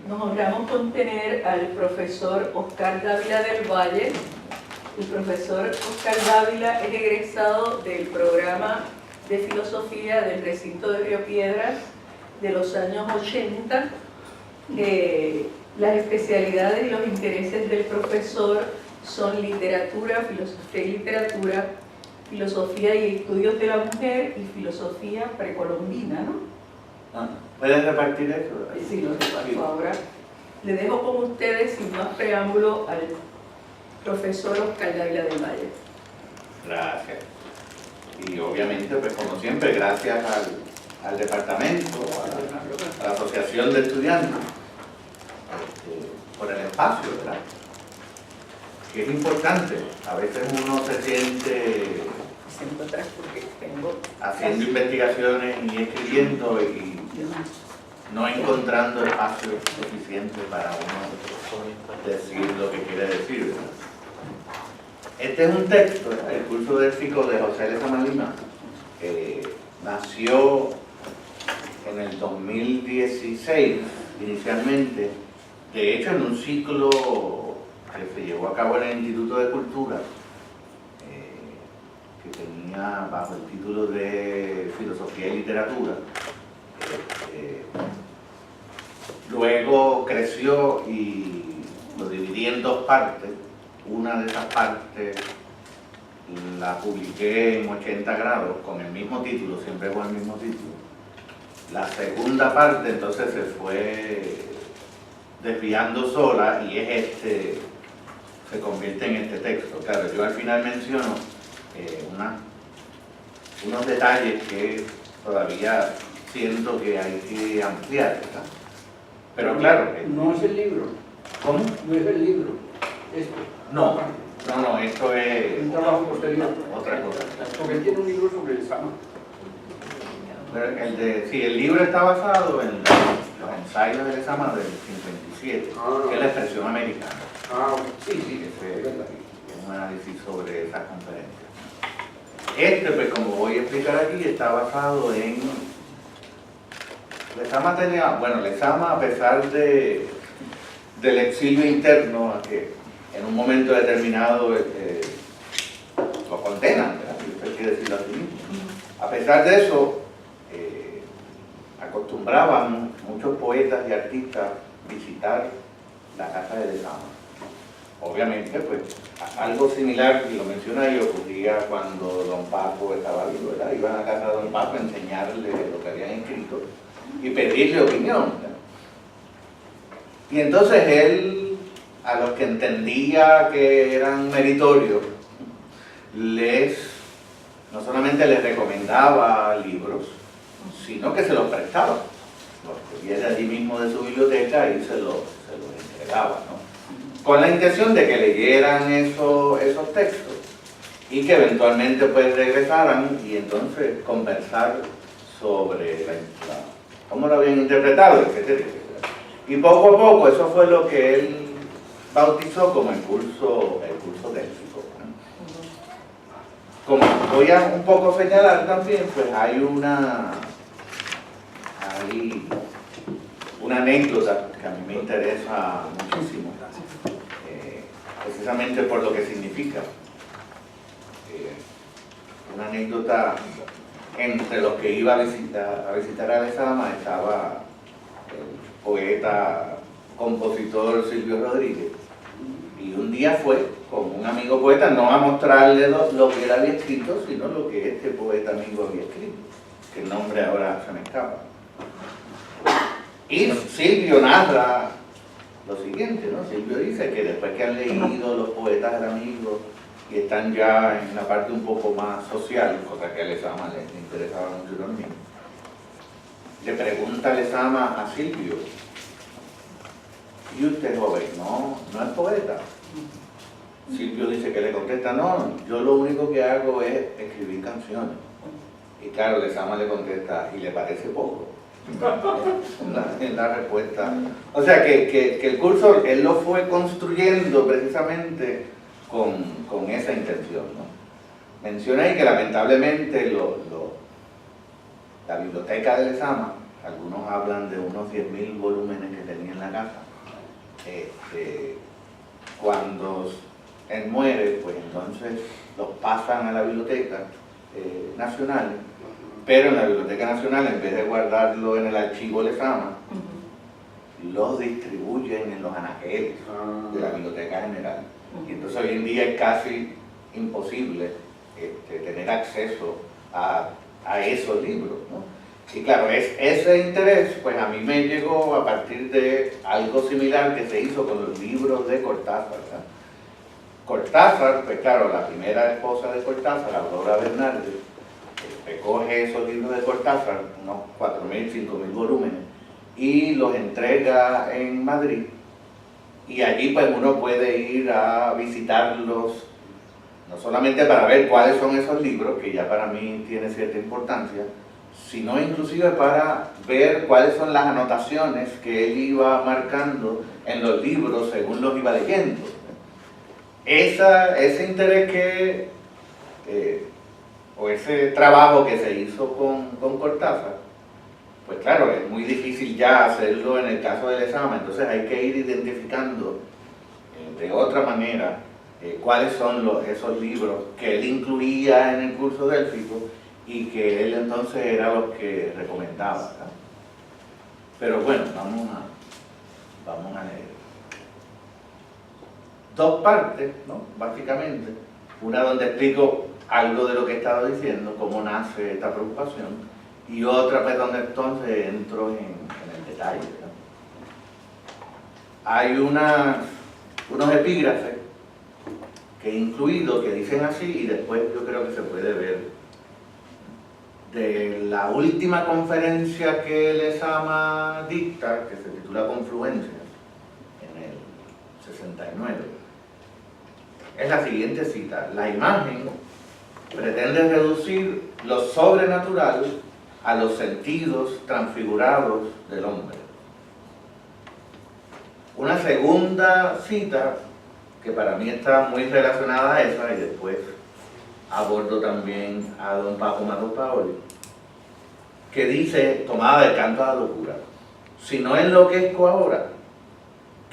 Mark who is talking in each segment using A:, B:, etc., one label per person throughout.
A: Nos honramos con tener al profesor Oscar Dávila del Valle. El profesor Oscar Dávila es egresado del programa de filosofía del recinto de Río Piedras de los años 80. Las especialidades y los intereses del profesor son literatura, filosofía y literatura, filosofía y estudios de la mujer y filosofía precolombina, ¿no?
B: ¿Puedes repartir eso?
A: Sí, lo reparto ahora. Le dejo con ustedes, sin más preámbulo, al profesor Oscar Dávila del Valle.
B: Gracias. Y obviamente, pues como siempre, gracias al departamento, a la asociación de estudiantes, por el espacio, ¿verdad? Que es importante. A veces uno se siente haciendo investigaciones y escribiendo y no encontrando espacio suficiente para uno decir lo que quiere decir, ¿verdad? Este es un texto, el curso de ético de José Lezama Lima, nació en el 2016 inicialmente, de hecho en un ciclo que se llevó a cabo en el Instituto de Cultura, que tenía bajo el título de Filosofía y Literatura. Luego creció y lo dividí en dos partes. Una de esas partes la publiqué en 80 grados con el mismo título, siempre con el mismo título. La segunda parte entonces se fue desviando sola y se convierte en este texto. Claro, yo al final menciono unos detalles que todavía siento que hay que ampliar, ¿verdad? Pero claro...
C: No es el libro.
B: ¿Cómo?
C: No es el libro. Esto.
B: No, esto es...
C: Un trabajo posterior.
B: Otra cosa.
C: Porque él tiene un libro sobre el Sama.
B: El libro está basado en los ensayos de Lezama del 57, que es la expresión americana.
C: Sí,
B: es un análisis sobre esas conferencias. Pues como voy a explicar aquí, está basado en... Lezama, a pesar del exilio interno, a que en un momento determinado lo condenan, ¿verdad? Si usted quiere decirlo así mismo. A pesar de eso, acostumbraban muchos poetas y artistas visitar la casa de Lezama. Obviamente, pues, algo similar, y lo menciona ahí, ocurría cuando don Paco estaba vivo, ¿verdad? Iban a casa de don Paco a enseñarle lo que habían escrito y pedirle opinión, ¿verdad? Y entonces él, a los que entendía que eran meritorios, no solamente les recomendaba libros, sino que se los prestaba. Los cogía allí mismo de su biblioteca y se los entregaba, ¿no? Con la intención de que leyeran esos textos y que eventualmente pues regresaran y entonces conversar sobre cómo lo habían interpretado, etcétera, etcétera. Y poco a poco eso fue lo que él bautizó como el curso délfico. Como voy a un poco señalar también, pues hay una anécdota que a mí me interesa muchísimo, precisamente por lo que significa. Una anécdota, entre los que iba a visitar a Lezama estaba el poeta, compositor Silvio Rodríguez, y un día fue con un amigo poeta no a mostrarle lo que él había escrito, sino lo que este poeta amigo había escrito, que el nombre ahora se me escapa. Y Silvio narra lo siguiente, ¿no? Silvio dice que después que han leído los poetas del amigo y están ya en la parte un poco más social, cosa que a Lezama le interesaba mucho también, le pregunta a Lezama a Silvio: ¿y usted, joven, no es poeta? Silvio dice que le contesta: no, yo lo único que hago es escribir canciones. Y claro, Lezama le contesta: ¿y le parece poco? En la respuesta. O sea que el curso él lo fue construyendo precisamente con esa intención, ¿no? Menciona ahí que lamentablemente la biblioteca de Lezama algunos hablan de unos 10.000 volúmenes que tenía en la casa. Cuando él muere, pues entonces los pasan a la Biblioteca Nacional, pero en la Biblioteca Nacional, en vez de guardarlo en el archivo Lezama, los distribuyen en los anaqueles de la Biblioteca General. Y entonces hoy en día es casi imposible tener acceso a esos libros, ¿no? Y claro, ese interés pues a mí me llegó a partir de algo similar que se hizo con los libros de Cortázar, ¿verdad? Cortázar, pues claro, la primera esposa de Cortázar, Aurora Bernardes, recoge esos libros de Cortázar, unos 4.000, 5.000 volúmenes, y los entrega en Madrid, y allí pues uno puede ir a visitarlos, no solamente para ver cuáles son esos libros, que ya para mí tiene cierta importancia, sino inclusive para ver cuáles son las anotaciones que él iba marcando en los libros según los iba leyendo. Ese interés o ese trabajo que se hizo con Cortázar, pues claro, es muy difícil ya hacerlo en el caso del Lezama, entonces hay que ir identificando de otra manera cuáles son esos libros que él incluía en el curso délfico y que él entonces era los que recomendaba, ¿verdad? Pero bueno, vamos a leer. Dos partes, ¿no? Básicamente, una donde explico algo de lo que he estado diciendo, cómo nace esta preocupación, y otra pues donde entonces entro en el detalle, ¿verdad? Hay unos epígrafes que he incluido que dicen así, y después yo creo que se puede ver. De la última conferencia que Lezama dicta, que se titula Confluencias, en el 69, es la siguiente cita: la imagen pretende reducir lo sobrenatural a los sentidos transfigurados del hombre. Una segunda cita, que para mí está muy relacionada a esa, y después abordo también a don Paco Matos Paoli, que dice, tomada del Canto a la Locura: si no enloquezco ahora,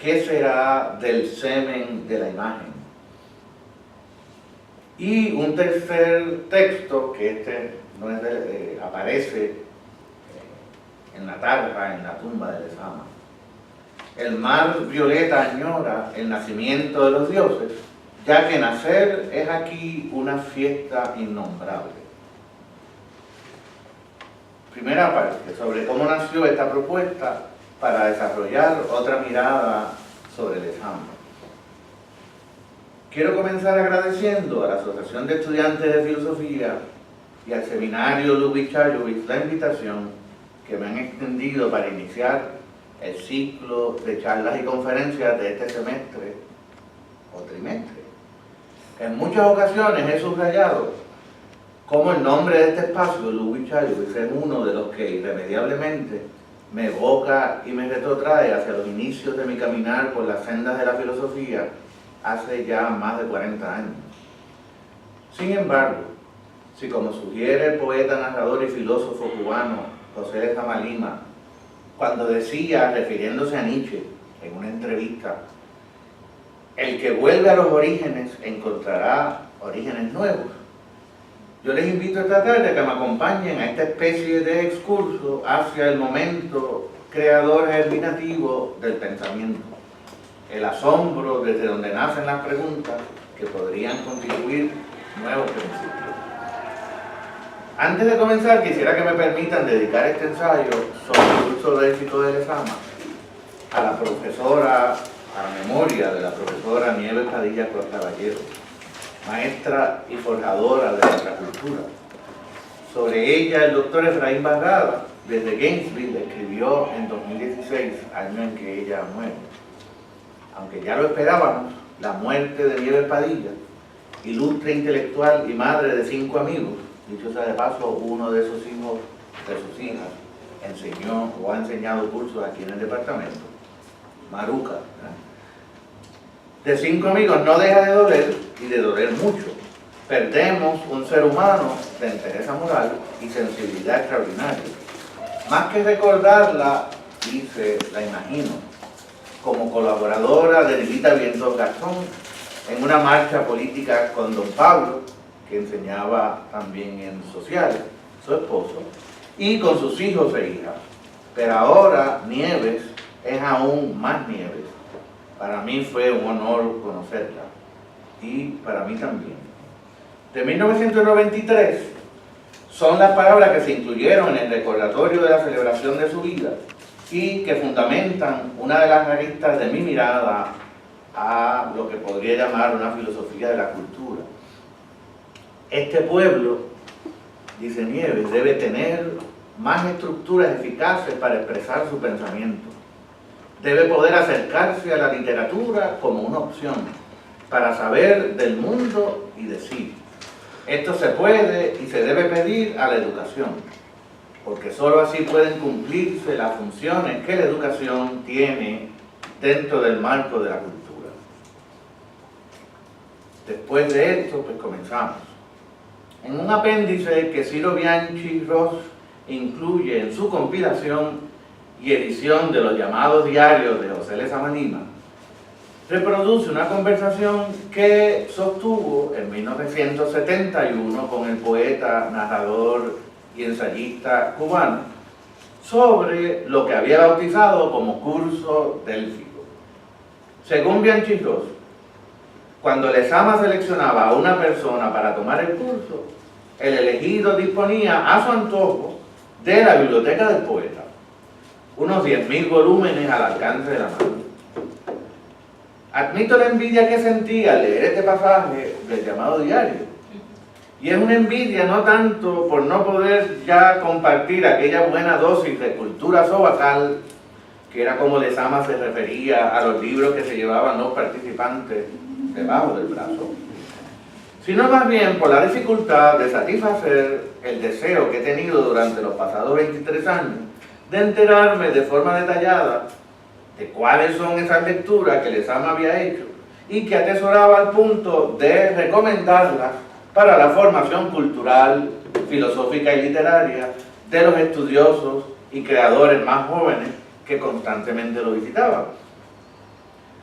B: ¿qué será del semen de la imagen? Y un tercer texto, que no es aparece en la tarja, en la tumba de Lezama: el mar violeta añora el nacimiento de los dioses, ya que nacer es aquí una fiesta innombrable. Primera parte, sobre cómo nació esta propuesta para desarrollar otra mirada sobre Lezama. Quiero comenzar agradeciendo a la Asociación de Estudiantes de Filosofía y al Seminario Ludwig Charlowitz la invitación que me han extendido para iniciar el ciclo de charlas y conferencias de este semestre o trimestre. En muchas ocasiones he subrayado cómo el nombre de este espacio, Ludwig Charlowitz, es uno de los que irremediablemente me evoca y me retrotrae hacia los inicios de mi caminar por las sendas de la filosofía hace ya más de 40 años. Sin embargo, si como sugiere el poeta, narrador y filósofo cubano José Lezama Lima, cuando decía, refiriéndose a Nietzsche en una entrevista, el que vuelve a los orígenes encontrará orígenes nuevos, yo les invito esta tarde a que me acompañen a esta especie de excurso hacia el momento creador germinativo del pensamiento, el asombro desde donde nacen las preguntas que podrían constituir nuevos principios. Antes de comenzar, quisiera que me permitan dedicar este ensayo sobre el curso délfico de Lezama a la memoria de la profesora Nieves Padilla Caballero, maestra y forjadora de nuestra cultura. Sobre ella, el doctor Efraín Barrada, desde Gainesville, escribió en 2016, año en que ella muere: aunque ya lo esperábamos, la muerte de Nieves Padilla, ilustre intelectual y madre de 5 amigos, dicho sea de paso, uno de sus hijos, de sus hijas, enseñó o ha enseñado cursos aquí en el departamento, Maruca, ¿verdad? De 5 amigos no deja de doler, y de doler mucho. Perdemos un ser humano de entereza moral y sensibilidad extraordinaria. Más que recordarla, dice, la imagino, como colaboradora de Lilita Vientos Garzón en una marcha política con don Pablo, que enseñaba también en sociales, su esposo, y con sus hijos e hijas. Pero ahora Nieves es aún más Nieves. Para mí fue un honor conocerla, y para mí también. De 1993 son las palabras que se incluyeron en el recordatorio de la celebración de su vida y que fundamentan una de las aristas de mi mirada a lo que podría llamar una filosofía de la cultura. Este pueblo, dice Nieves, debe tener más estructuras eficaces para expresar su pensamiento. Debe poder acercarse a la literatura como una opción para saber del mundo y de sí. Esto se puede y se debe pedir a la educación, porque sólo así pueden cumplirse las funciones que la educación tiene dentro del marco de la cultura. Después de esto, pues comenzamos. En un apéndice que Ciro Bianchi Ross incluye en su compilación y edición de los llamados diarios de José Lezama Lima, reproduce una conversación que sostuvo en 1971 con el poeta, narrador y ensayista cubano sobre lo que había bautizado como curso délfico. Según Bianchi Ross, cuando Lezama seleccionaba a una persona para tomar el curso, el elegido disponía a su antojo de la biblioteca del poeta, unos 10.000 volúmenes al alcance de la mano. Admito la envidia que sentí al leer este pasaje del llamado diario. Y es una envidia no tanto por no poder ya compartir aquella buena dosis de cultura sobacal, que era como Lezama se refería a los libros que se llevaban los participantes debajo del brazo, sino más bien por la dificultad de satisfacer el deseo que he tenido durante los pasados 23 años de enterarme de forma detallada de cuáles son esas lecturas que Lezama había hecho y que atesoraba al punto de recomendarlas para la formación cultural, filosófica y literaria de los estudiosos y creadores más jóvenes que constantemente lo visitaban.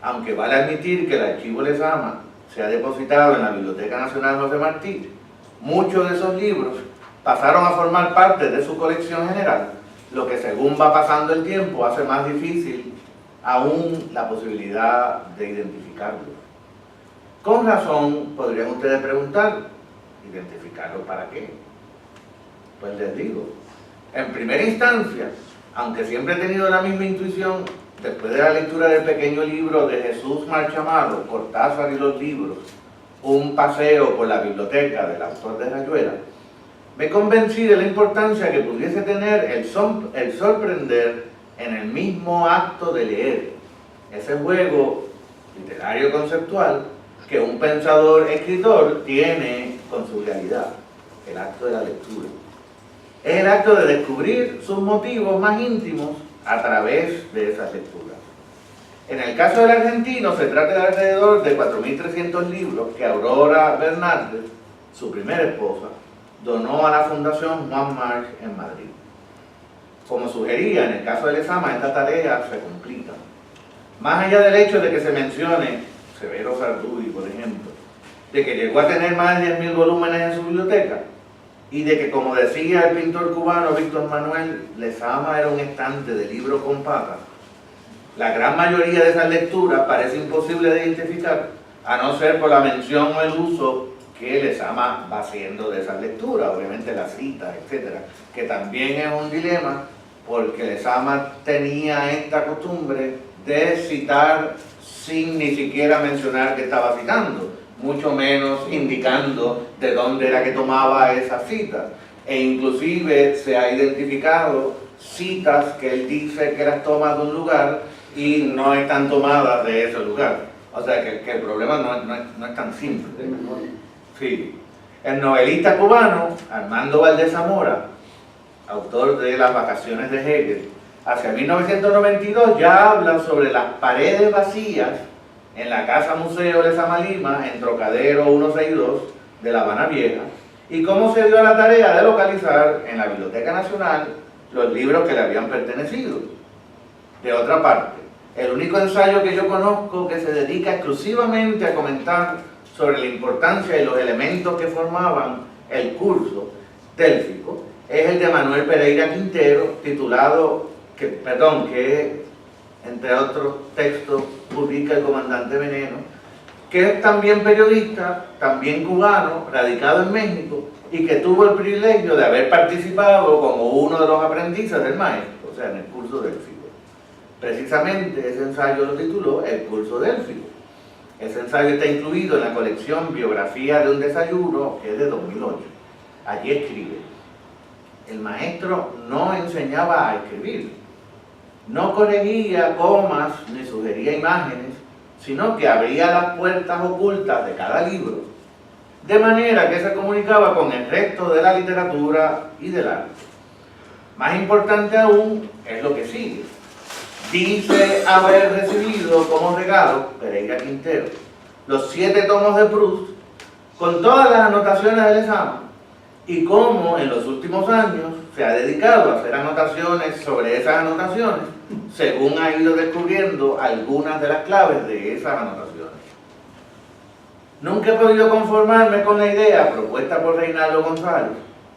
B: Aunque vale admitir que el archivo Lezama se ha depositado en la Biblioteca Nacional José Martí, muchos de esos libros pasaron a formar parte de su colección general, lo que según va pasando el tiempo hace más difícil aún la posibilidad de identificarlo. Con razón podrían ustedes preguntar, ¿identificarlo para qué? Pues les digo, en primera instancia, aunque siempre he tenido la misma intuición, después de la lectura del pequeño libro de Jesús Marchamalo, Cortázar y los libros, un paseo por la biblioteca del autor de Rayuela, me convencí de la importancia que pudiese tener el sorprender en el mismo acto de leer, ese juego literario conceptual que un pensador escritor tiene con su realidad, el acto de la lectura. Es el acto de descubrir sus motivos más íntimos a través de esas lecturas. En el caso del argentino se trata de alrededor de 4.300 libros que Aurora Bernárdez, su primera esposa, donó a la Fundación Juan March en Madrid. Como sugería, en el caso de Lezama, esta tarea se complica. Más allá del hecho de que se mencione Severo Sarduy, por ejemplo, de que llegó a tener más de 10.000 volúmenes en su biblioteca, y de que, como decía el pintor cubano Víctor Manuel, Lezama era un estante de libros con patas, la gran mayoría de esas lecturas parece imposible de identificar, a no ser por la mención o el uso que Lezama va haciendo de esas lecturas, obviamente las citas, etcétera, que también es un dilema, porque Lezama tenía esta costumbre de citar sin ni siquiera mencionar que estaba citando, mucho menos indicando de dónde era que tomaba esas citas, e inclusive se ha identificado citas que él dice que las toma de un lugar y no están tomadas de ese lugar. O sea que el problema no es tan simple. Sí. El novelista cubano Armando Valdés Zamora, autor de Las vacaciones de Hegel, hacia 1992 ya habla sobre las paredes vacías en la Casa Museo Lezama Lima, en Trocadero 162 de La Habana Vieja, y cómo se dio a la tarea de localizar en la Biblioteca Nacional los libros que le habían pertenecido. De otra parte, el único ensayo que yo conozco que se dedica exclusivamente a comentar sobre la importancia y los elementos que formaban el curso délfico es el de Manuel Pereira Quintero, titulado, que entre otros textos publica El Comandante Veneno, que es también periodista, también cubano, radicado en México, y que tuvo el privilegio de haber participado como uno de los aprendices del maestro, o sea, en el curso délfico. Precisamente ese ensayo lo tituló El curso délfico. Ese ensayo está incluido en la colección Biografía de un desayuno, que es de 2008. Allí escribe: el maestro no enseñaba a escribir, no corregía comas ni sugería imágenes, sino que abría las puertas ocultas de cada libro, de manera que se comunicaba con el resto de la literatura y del arte. Más importante aún es lo que sigue. Dice haber recibido como regalo Pereira Quintero los 7 tomos de Proust con todas las anotaciones del examen, y cómo en los últimos años se ha dedicado a hacer anotaciones sobre esas anotaciones según ha ido descubriendo algunas de las claves de esas anotaciones. Nunca he podido conformarme con la idea propuesta por Reinaldo González,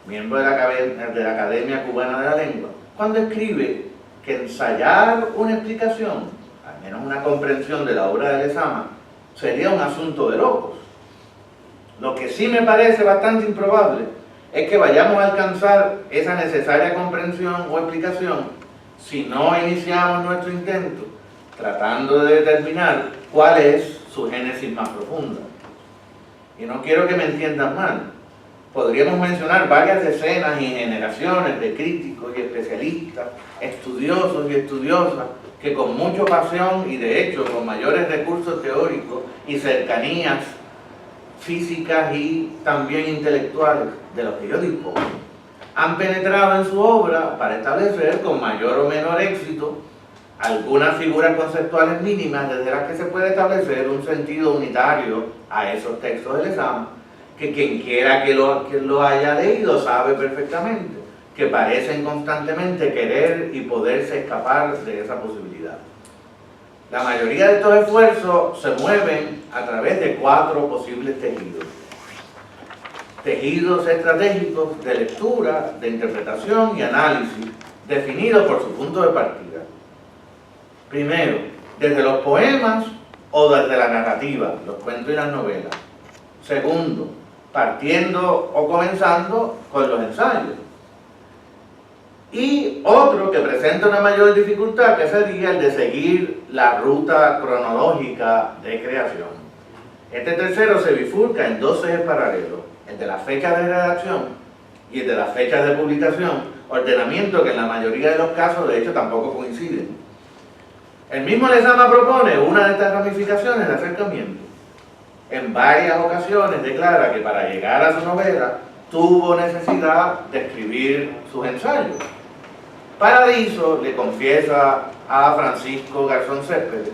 B: miembro de la Academia Cubana de la Lengua, cuando escribe que ensayar una explicación, al menos una comprensión de la obra de Lezama, sería un asunto de locos. Lo que sí me parece bastante improbable es que vayamos a alcanzar esa necesaria comprensión o explicación si no iniciamos nuestro intento tratando de determinar cuál es su génesis más profunda. Y no quiero que me entiendan mal. Podríamos mencionar varias decenas y generaciones de críticos y especialistas, estudiosos y estudiosas, que con mucha pasión y de hecho con mayores recursos teóricos y cercanías físicas y también intelectuales de los que yo dispongo, han penetrado en su obra para establecer con mayor o menor éxito algunas figuras conceptuales mínimas desde las que se puede establecer un sentido unitario a esos textos del examen, que quien quiera que lo haya leído sabe perfectamente que parecen constantemente querer y poderse escapar de esa posibilidad. La mayoría de estos esfuerzos se mueven a través de 4 posibles tejidos. Tejidos estratégicos de lectura, de interpretación y análisis, definidos por su punto de partida. Primero, desde los poemas o desde la narrativa, los cuentos y las novelas. Segundo, partiendo o comenzando con los ensayos. Y otro que presenta una mayor dificultad, que sería el de seguir la ruta cronológica de creación. Este tercero se bifurca en 2 ejes paralelos, el de la fecha de redacción y el de las fechas de publicación, ordenamiento que en la mayoría de los casos de hecho tampoco coinciden. El mismo Lezama propone una de estas ramificaciones de acercamiento. En varias ocasiones declara que para llegar a su novela tuvo necesidad de escribir sus ensayos. Paradiso, le confiesa a Francisco Garzón Céspedes,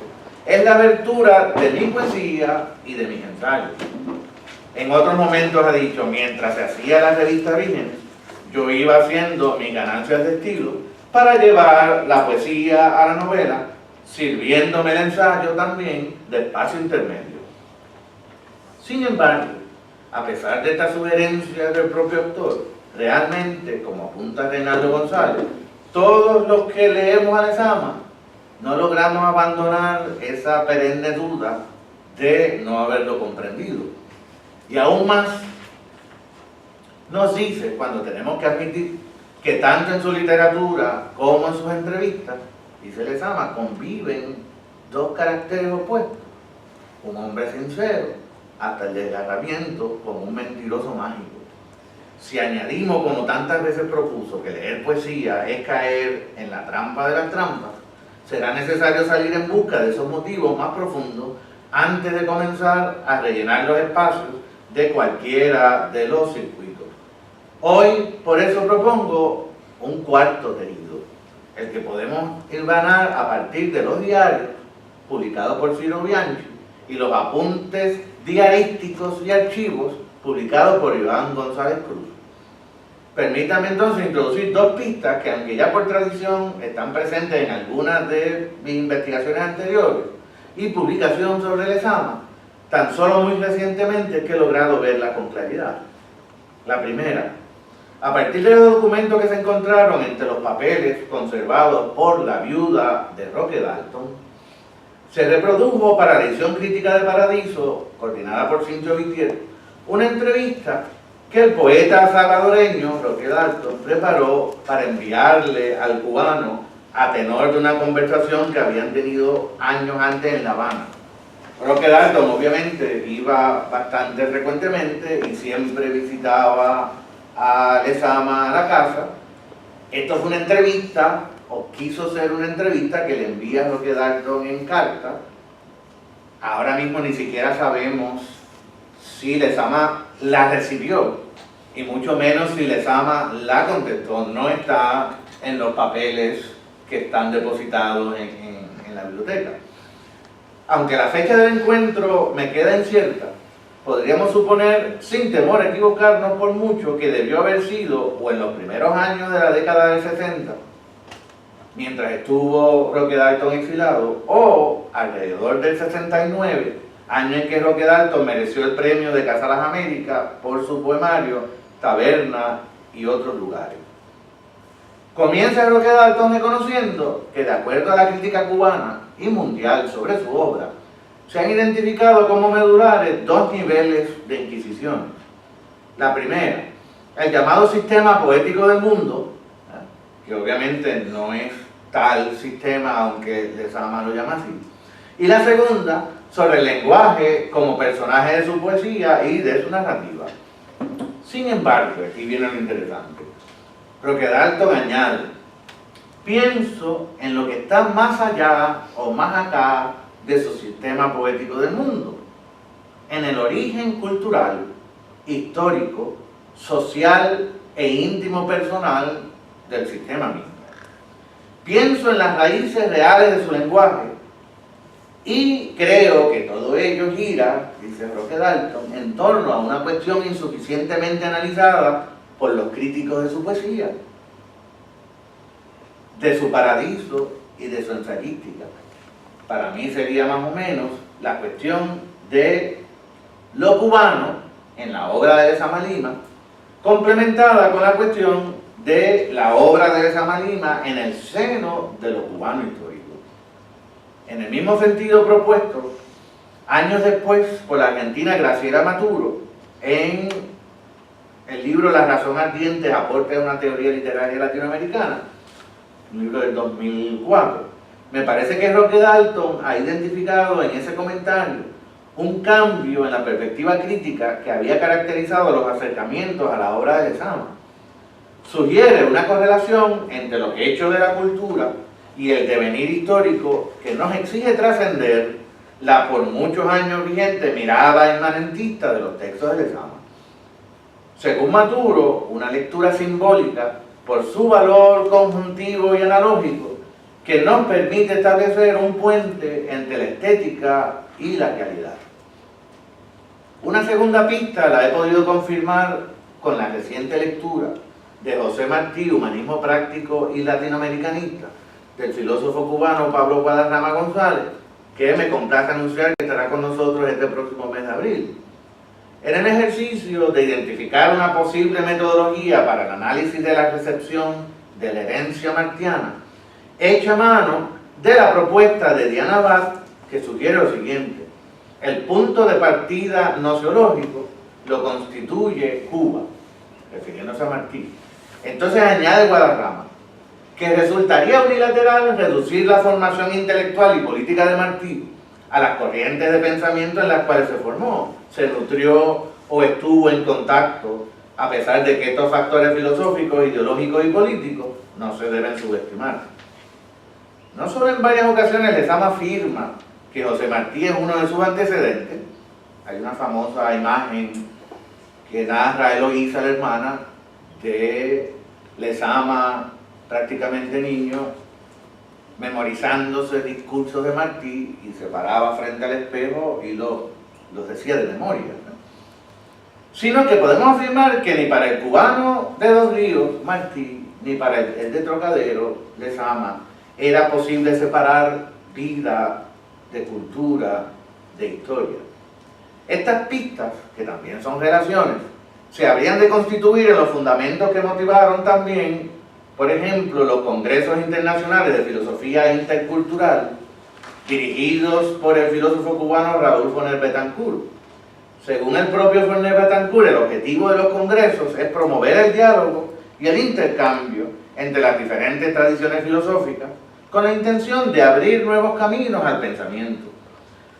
B: es la abertura de mi poesía y de mis ensayos. En otros momentos ha dicho, mientras se hacía la revista Vírgenes, yo iba haciendo mis ganancias de estilo para llevar la poesía a la novela, sirviéndome el ensayo también de espacio intermedio. Sin embargo, a pesar de esta sugerencia del propio autor, realmente, como apunta Reinaldo González, todos los que leemos a Lezama no logramos abandonar esa perenne duda de no haberlo comprendido. Y aún más, nos dice, cuando tenemos que admitir que tanto en su literatura como en sus entrevistas, dice Lezama, conviven 2 caracteres opuestos: un hombre sincero, hasta el desgarramiento, como un mentiroso mágico. Si añadimos, como tantas veces propuso, que leer poesía es caer en la trampa de las trampas, será necesario salir en busca de esos motivos más profundos antes de comenzar a rellenar los espacios de cualquiera de los circuitos. Hoy, por eso propongo un 4º tejido, el que podemos hilvanar a partir de los diarios publicados por Ciro Bianchi y los apuntes diarísticos y archivos publicados por Iván González Cruz. Permítame entonces introducir dos pistas que, aunque ya por tradición están presentes en algunas de mis investigaciones anteriores y publicación sobre Lezama, tan solo muy recientemente es que he logrado verlas con claridad. La primera, a partir de los documentos que se encontraron entre los papeles conservados por la viuda de Roque Dalton, se reprodujo para la edición crítica de Paradiso, coordinada por Cincho Vitier, una entrevista que el poeta salvadoreño Roque Dalton preparó para enviarle al cubano a tenor de una conversación que habían tenido años antes en La Habana. Roque Dalton obviamente iba bastante frecuentemente y siempre visitaba a Lezama a la casa. Esto fue una entrevista, o quiso ser una entrevista, que le envía Roque Dalton en carta. Ahora mismo ni siquiera sabemos si Lezama la recibió, y mucho menos si Lezama la contestó. No está en los papeles que están depositados en la biblioteca. Aunque la fecha del encuentro me queda incierta, podríamos suponer, sin temor a equivocarnos por mucho, que debió haber sido o en los primeros años de la década del 60, mientras estuvo Roque Dalton exilado, o alrededor del 69, año en que Roque Dalton mereció el premio de Casa Las Américas por su poemario Taberna y otros lugares. Comienza Roque Dalton reconociendo que, de acuerdo a la crítica cubana y mundial sobre su obra, se han identificado como medulares dos niveles de inquisición. La primera, el llamado sistema poético del mundo, que obviamente no es tal sistema, aunque Lezama lo llama así. Y la segunda, sobre el lenguaje como personaje de su poesía y de su narrativa. Sin embargo, aquí viene lo interesante. Roque Dalton añade: pienso en lo que está más allá o más acá de su sistema poético del mundo, en el origen cultural, histórico, social e íntimo personal del sistema mismo. Pienso en las raíces reales de su lenguaje y creo que todo ello gira, dice Roque Dalton, en torno a una cuestión insuficientemente analizada por los críticos de su poesía, de su Paradiso y de su ensayística. Para mí sería más o menos la cuestión de lo cubano en la obra de Lezama Lima, complementada con la cuestión de la obra de Lezama Lima en el seno de lo cubano histórico. En el mismo sentido propuesto, años después, por la argentina Graciela Maturo, en el libro La razón ardiente, aporte a una teoría literaria latinoamericana, un libro del 2004, me parece que Roque Dalton ha identificado en ese comentario un cambio en la perspectiva crítica que había caracterizado los acercamientos a la obra de Lezama. Sugiere una correlación entre los hechos de la cultura y el devenir histórico que nos exige trascender la por muchos años vigente mirada inmanentista de los textos de Lezama. Según Maturo, una lectura simbólica por su valor conjuntivo y analógico que nos permite establecer un puente entre la estética y la realidad. Una segunda pista la he podido confirmar con la reciente lectura de José Martí, Humanismo Práctico y Latinoamericanista, del filósofo cubano Pablo Guadarrama González, que me complace anunciar que estará con nosotros este próximo mes de abril. En el ejercicio de identificar una posible metodología para el análisis de la recepción de la herencia martiana, hecha a mano de la propuesta de Diana Abad, que sugiere lo siguiente: el punto de partida nociológico lo constituye Cuba, refiriéndose a Martí. Entonces añade Guadarrama que resultaría unilateral reducir la formación intelectual y política de Martí a las corrientes de pensamiento en las cuales se formó, se nutrió o estuvo en contacto, a pesar de que estos factores filosóficos, ideológicos y políticos no se deben subestimar. No solo en varias ocasiones Lezama afirma que José Martí es uno de sus antecedentes. Hay una famosa imagen que narra Eloísa, la hermana, de Lezama prácticamente niño, memorizándose discursos de Martí, y se paraba frente al espejo y los decía de memoria, ¿no? sino que podemos afirmar que ni para el cubano de Dos Ríos, Martí, ni para el de Trocadero, Lezama, era posible separar vida de cultura, de historia. Estas pistas, que también son relaciones, se habrían de constituir en los fundamentos que motivaron también, por ejemplo, los congresos internacionales de filosofía intercultural, dirigidos por el filósofo cubano Raúl Forner Betancourt. Según el propio Forner Betancourt, el objetivo de los congresos es promover el diálogo y el intercambio entre las diferentes tradiciones filosóficas con la intención de abrir nuevos caminos al pensamiento.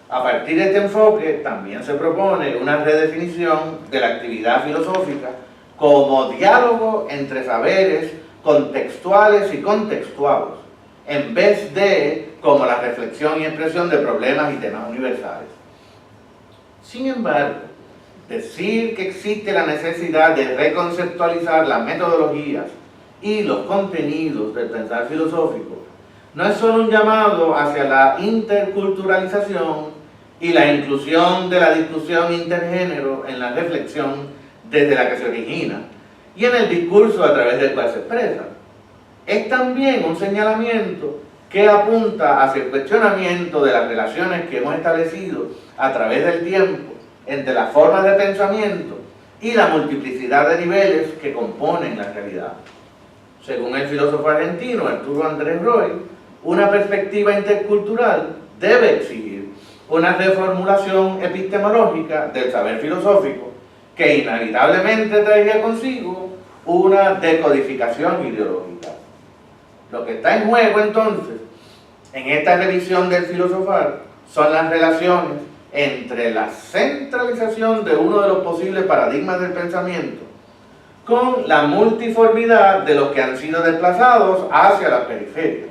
B: A partir de este enfoque, también se propone una redefinición de la actividad filosófica como diálogo entre saberes contextuales y contextuados, en vez de como la reflexión y expresión de problemas y temas universales. Sin embargo, decir que existe la necesidad de reconceptualizar las metodologías y los contenidos del pensar filosófico no es solo un llamado hacia la interculturalización y la inclusión de la discusión intergénero en la reflexión desde la que se origina y en el discurso a través del cual se expresa. Es también un señalamiento que apunta hacia el cuestionamiento de las relaciones que hemos establecido a través del tiempo entre las formas de pensamiento y la multiplicidad de niveles que componen la realidad. Según el filósofo argentino Arturo Andrés Roy, una perspectiva intercultural debe exigir una reformulación epistemológica del saber filosófico que inevitablemente traería consigo una decodificación ideológica. Lo que está en juego entonces en esta revisión del filosofar son las relaciones entre la centralización de uno de los posibles paradigmas del pensamiento con la multiformidad de los que han sido desplazados hacia las periferias.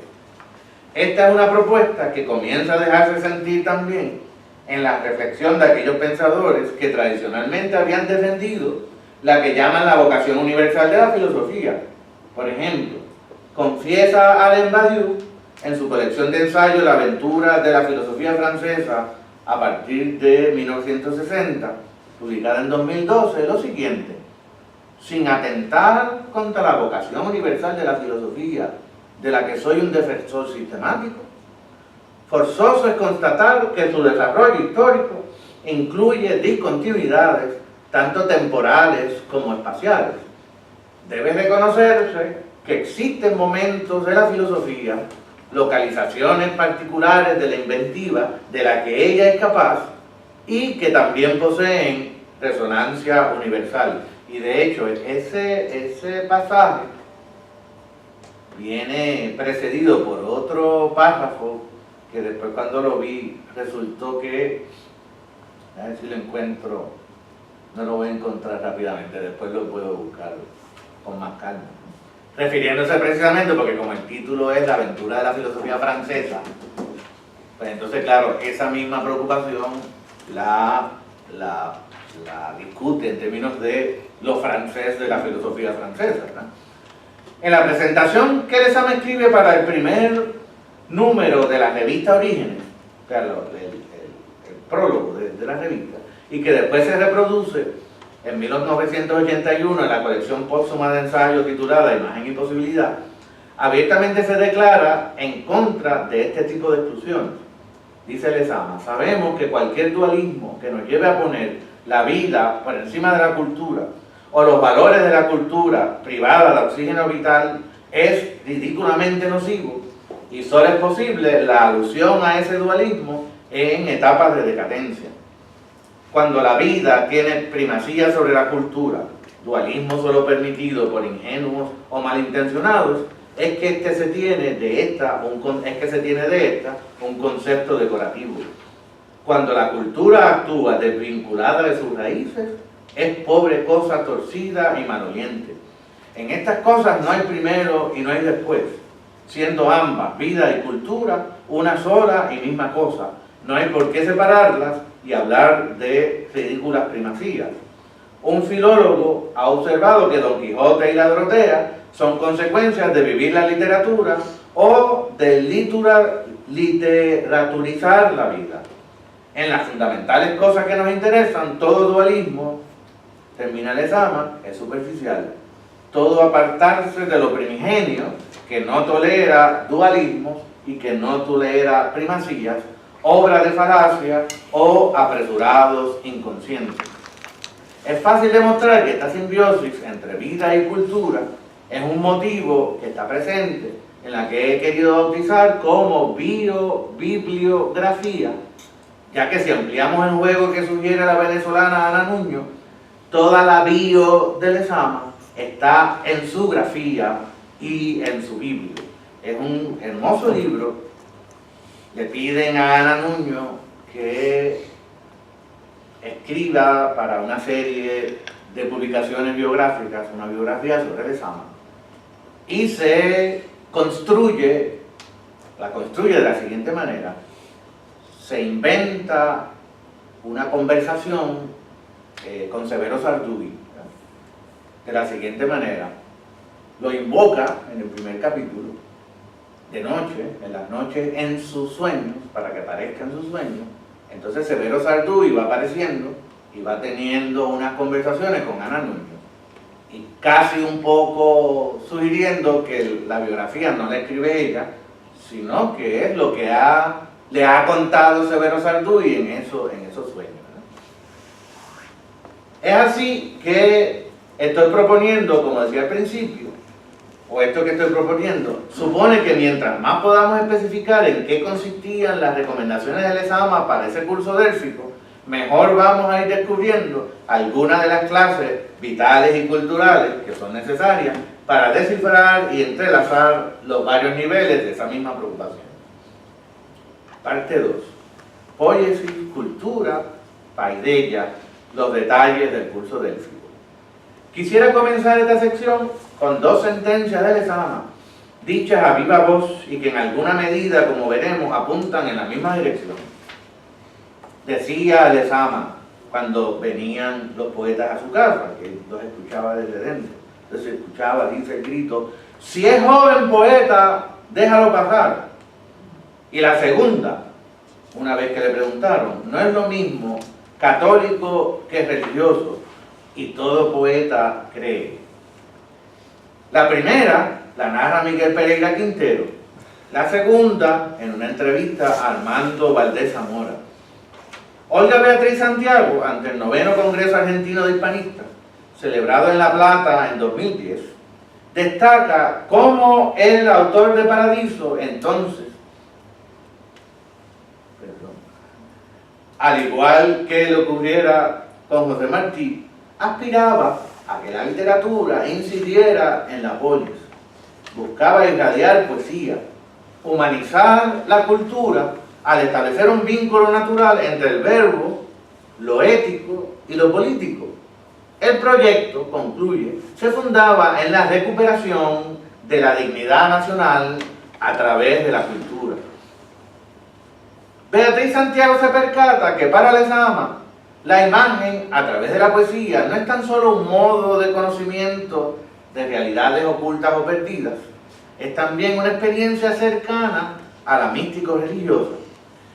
B: Esta es una propuesta que comienza a dejarse sentir también en la reflexión de aquellos pensadores que tradicionalmente habían defendido la que llaman la vocación universal de la filosofía. Por ejemplo, confiesa Alain Badiou en su colección de ensayos La aventura de la filosofía francesa a partir de 1960, publicada en 2012, lo siguiente: sin atentar contra la vocación universal de la filosofía, de la que soy un defensor sistemático, forzoso es constatar que su desarrollo histórico incluye discontinuidades, tanto temporales como espaciales. Debe reconocerse que existen momentos de la filosofía, localizaciones particulares de la inventiva de la que ella es capaz y que también poseen resonancia universal. Y de hecho, ese pasaje viene precedido por otro párrafo que después cuando lo vi resultó que, a ver si lo encuentro, no lo voy a encontrar rápidamente, después lo puedo buscar con más calma. Refiriéndose precisamente, porque como el título es La aventura de la filosofía francesa, pues entonces claro, esa misma preocupación la discute en términos de lo francés de la filosofía francesa, ¿no? En la presentación que Lezama escribe para el primer número de la revista Orígenes, o sea, el prólogo de la revista, y que después se reproduce en 1981 en la colección póstuma de ensayos titulada Imagen y Posibilidad, abiertamente se declara en contra de este tipo de exclusiones. Dice Lezama: sabemos que cualquier dualismo que nos lleve a poner la vida por encima de la cultura o los valores de la cultura privada de oxígeno vital es ridículamente nocivo, y solo es posible la alusión a ese dualismo en etapas de decadencia. Cuando la vida tiene primacía sobre la cultura, dualismo solo permitido por ingenuos o malintencionados, es que se tiene de esta un concepto decorativo. Cuando la cultura actúa desvinculada de sus raíces, es pobre cosa torcida y maloliente. En estas cosas no hay primero y no hay después, siendo ambas, vida y cultura, una sola y misma cosa. No hay por qué separarlas y hablar de ridículas primacías. Un filólogo ha observado que Don Quijote y la Dorotea son consecuencias de vivir la literatura o de literaturizar la vida. En las fundamentales cosas que nos interesan, todo dualismo termina Lezama, es superficial. Todo apartarse de lo primigenio, que no tolera dualismos y que no tolera primacías, obra de falacia o apresurados inconscientes. Es fácil demostrar que esta simbiosis entre vida y cultura es un motivo que está presente en la que he querido bautizar como bibliografía, ya que si ampliamos el juego que sugiere la venezolana Ana Nuño, toda la bio de Lezama está en su grafía y en su Biblia. Es un hermoso libro. Le piden a Ana Nuño que escriba para una serie de publicaciones biográficas, una biografía sobre Lezama, y la construye de la siguiente manera. Se inventa una conversación con Severo Sarduy, ¿verdad? De la siguiente manera. Lo invoca en el primer capítulo, de noche, en las noches, en sus sueños, para que aparezca en sus sueños. Entonces Severo Sarduy va apareciendo y va teniendo unas conversaciones con Ana Nuño, y casi un poco sugiriendo que la biografía no la escribe ella, sino que es lo que le ha contado Severo Sarduy en esos sueños, ¿verdad? Es así que estoy proponiendo, como decía al principio, o esto que estoy proponiendo, supone que mientras más podamos especificar en qué consistían las recomendaciones de Lezama para ese curso délfico, mejor vamos a ir descubriendo algunas de las clases vitales y culturales que son necesarias para descifrar y entrelazar los varios niveles de esa misma preocupación. Parte 2. Poiesis, cultura, paideia, los detalles del curso délfico. Quisiera comenzar esta sección con dos sentencias de Lezama, dichas a viva voz y que en alguna medida, como veremos, apuntan en la misma dirección. Decía Lezama cuando venían los poetas a su casa, que los escuchaba desde dentro. Entonces escuchaba, dice el grito: si es joven poeta, déjalo pasar. Y la segunda, una vez que le preguntaron, no es lo mismo católico que religioso, y todo poeta cree. La primera la narra Miguel Pereira Quintero, la segunda en una entrevista a Armando Valdés Zamora. Olga Beatriz Santiago, ante el 9º Congreso Argentino de Hispanistas, celebrado en La Plata en 2010, destaca cómo el autor de Paradiso, entonces, al igual que le ocurriera con José Martí, aspiraba a que la literatura incidiera en la polis, buscaba irradiar poesía, humanizar la cultura al establecer un vínculo natural entre el verbo, lo ético y lo político. El proyecto, concluye, se fundaba en la recuperación de la dignidad nacional a través de la cultura. Beatriz Santiago se percata que para Lezama la imagen a través de la poesía no es tan solo un modo de conocimiento de realidades ocultas o perdidas, es también una experiencia cercana a la místico-religiosa,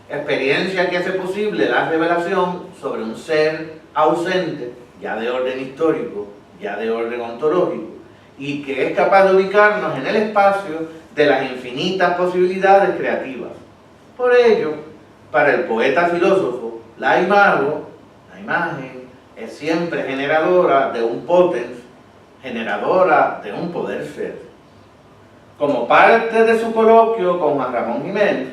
B: experiencia que hace posible la revelación sobre un ser ausente, ya de orden histórico, ya de orden ontológico, y que es capaz de ubicarnos en el espacio de las infinitas posibilidades creativas. Por ello, para el poeta filósofo, la imagen es siempre generadora de un potens, generadora de un poder ser. Como parte de su coloquio con Juan Ramón Jiménez,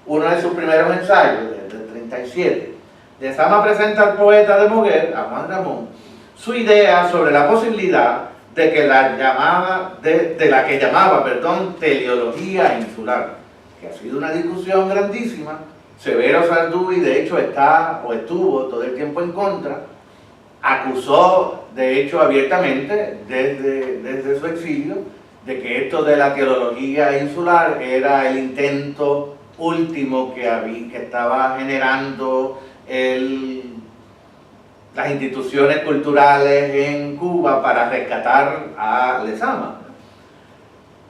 B: uno de sus primeros ensayos, desde el 37, Lezama presenta al poeta de Moguer, a Juan Ramón, su idea sobre la posibilidad de que la que llamaba teleología insular, que ha sido una discusión grandísima. Severo Sarduy, de hecho, estuvo todo el tiempo en contra, acusó, de hecho, abiertamente, desde su exilio, de que esto de la teología insular era el intento último que estaba generando las instituciones culturales en Cuba para rescatar a Lezama.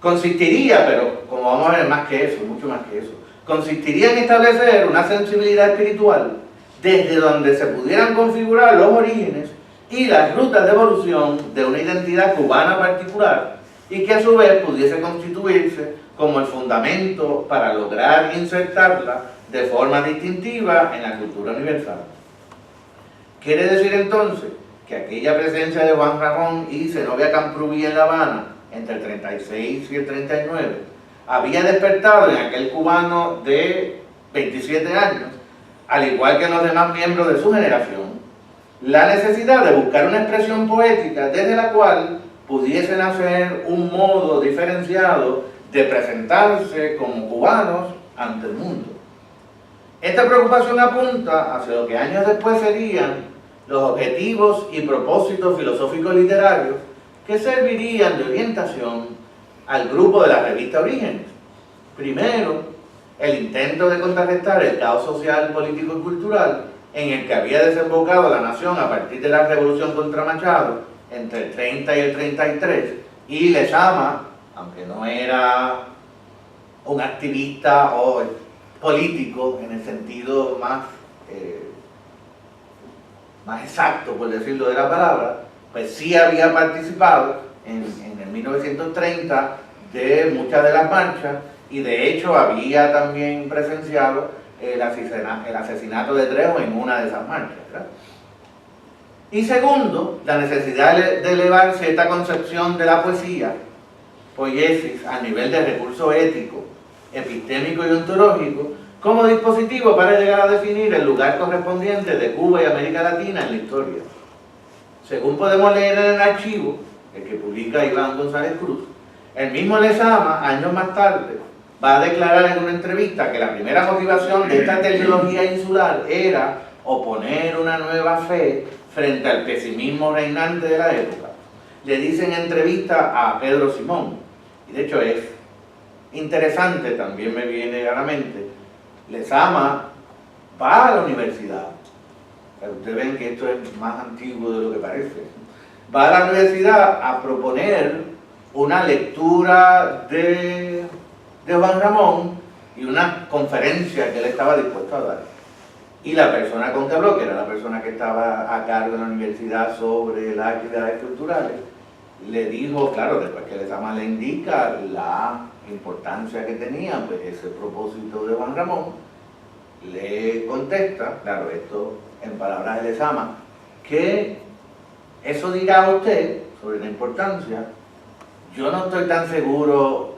B: Consistiría, pero como vamos a ver, más que eso, mucho más que eso, consistiría en establecer una sensibilidad espiritual desde donde se pudieran configurar los orígenes y las rutas de evolución de una identidad cubana particular y que a su vez pudiese constituirse como el fundamento para lograr insertarla de forma distintiva en la cultura universal. Quiere decir entonces que aquella presencia de Juan Ramón y Zenobia Camprubí en La Habana entre el 36 y el 39 había despertado en aquel cubano de 27 años, al igual que en los demás miembros de su generación, la necesidad de buscar una expresión poética desde la cual pudiese nacer un modo diferenciado de presentarse como cubanos ante el mundo. Esta preocupación apunta hacia lo que años después serían los objetivos y propósitos filosóficos literarios que servirían de orientación al grupo de la revista Orígenes. Primero, el intento de contrarrestar el caos social, político y cultural en el que había desembocado la nación a partir de la revolución contra Machado entre el 30 y el 33, y Lezama, aunque no era un activista o político en el sentido más exacto, por decirlo de la palabra, pues sí había participado en el 1930 de muchas de las marchas, y de hecho había también presenciado el asesinato de Trejo en una de esas marchas, ¿verdad? Y segundo, la necesidad de elevar cierta concepción de la poesía, poiesis, a nivel de recurso ético, epistémico y ontológico, como dispositivo para llegar a definir el lugar correspondiente de Cuba y América Latina en la historia. Según podemos leer en el archivo, el que publica Iván González Cruz, el mismo Lezama, años más tarde, va a declarar en una entrevista que la primera motivación de esta terminología insular era oponer una nueva fe frente al pesimismo reinante de la época. Le dice en entrevista a Pedro Simón, y de hecho es interesante, también me viene a la mente, Lezama va a la universidad. Ustedes ven que esto es más antiguo de lo que parece. Va a la universidad a proponer una lectura de Juan Ramón y una conferencia que él estaba dispuesto a dar. Y la persona con que habló, que era la persona que estaba a cargo de la universidad sobre las actividades culturales, le dijo, claro, después que Lezama le indica la importancia que tenía pues ese propósito de Juan Ramón, le contesta, claro, esto en palabras de Lezama, que eso dirá a usted sobre la importancia. Yo no estoy tan seguro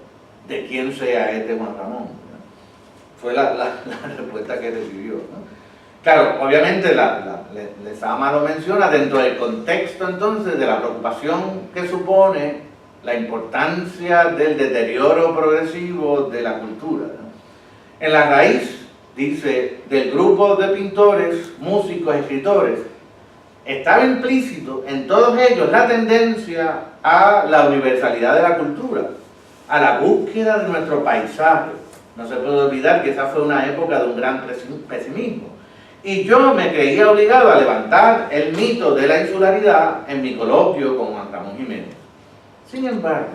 B: de quién sea este Juan Ramón, ¿no? Fue la respuesta que recibió, ¿no? Claro, obviamente Lezama lo menciona dentro del contexto entonces de la preocupación que supone la importancia del deterioro progresivo de la cultura, ¿no? En la raíz, dice, del grupo de pintores, músicos, escritores, estaba implícito en todos ellos la tendencia a la universalidad de la cultura, a la búsqueda de nuestro paisaje. No se puede olvidar que esa fue una época de un gran pesimismo. Y yo me creía obligado a levantar el mito de la insularidad en mi coloquio con Juan Ramón Jiménez. Sin embargo,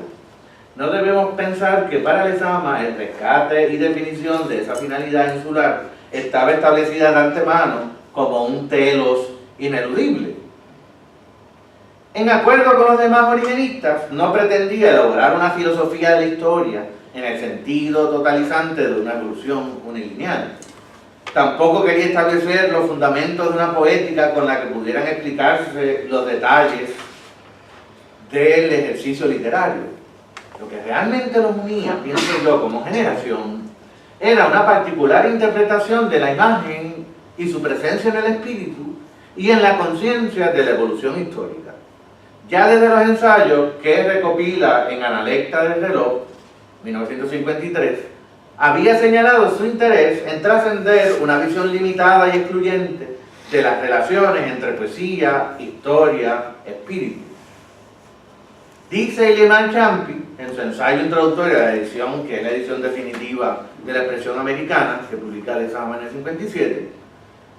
B: no debemos pensar que para Lezama el rescate y definición de esa finalidad insular estaba establecida de antemano como un telos ineludible. En acuerdo con los demás origenistas, no pretendía elaborar una filosofía de la historia en el sentido totalizante de una evolución unilineal. Tampoco quería establecer los fundamentos de una poética con la que pudieran explicarse los detalles del ejercicio literario. Lo que realmente los unía, pienso yo, como generación, era una particular interpretación de la imagen y su presencia en el espíritu y en la conciencia de la evolución histórica. Ya desde los ensayos que recopila en Analecta del reloj, 1953, había señalado su interés en trascender una visión limitada y excluyente de las relaciones entre poesía, historia, espíritu. Dice Iliman Champi, en su ensayo introductorio a la edición, que es la edición definitiva de la expresión americana, que publica Lezama en el 57,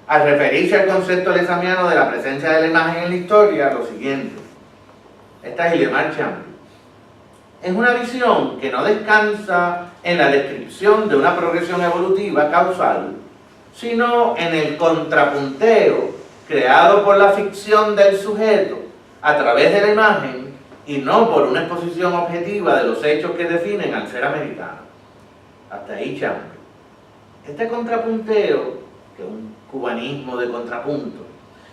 B: al referirse al concepto lezamiano de la presencia de la imagen en la historia, lo siguiente. Esta es Iliman Champi. Es una visión que no descansa en la descripción de una progresión evolutiva causal, sino en el contrapunteo creado por la ficción del sujeto a través de la imagen y no por una exposición objetiva de los hechos que definen al ser americano. Hasta ahí, chambre. Este contrapunteo, que es un cubanismo de contrapunto,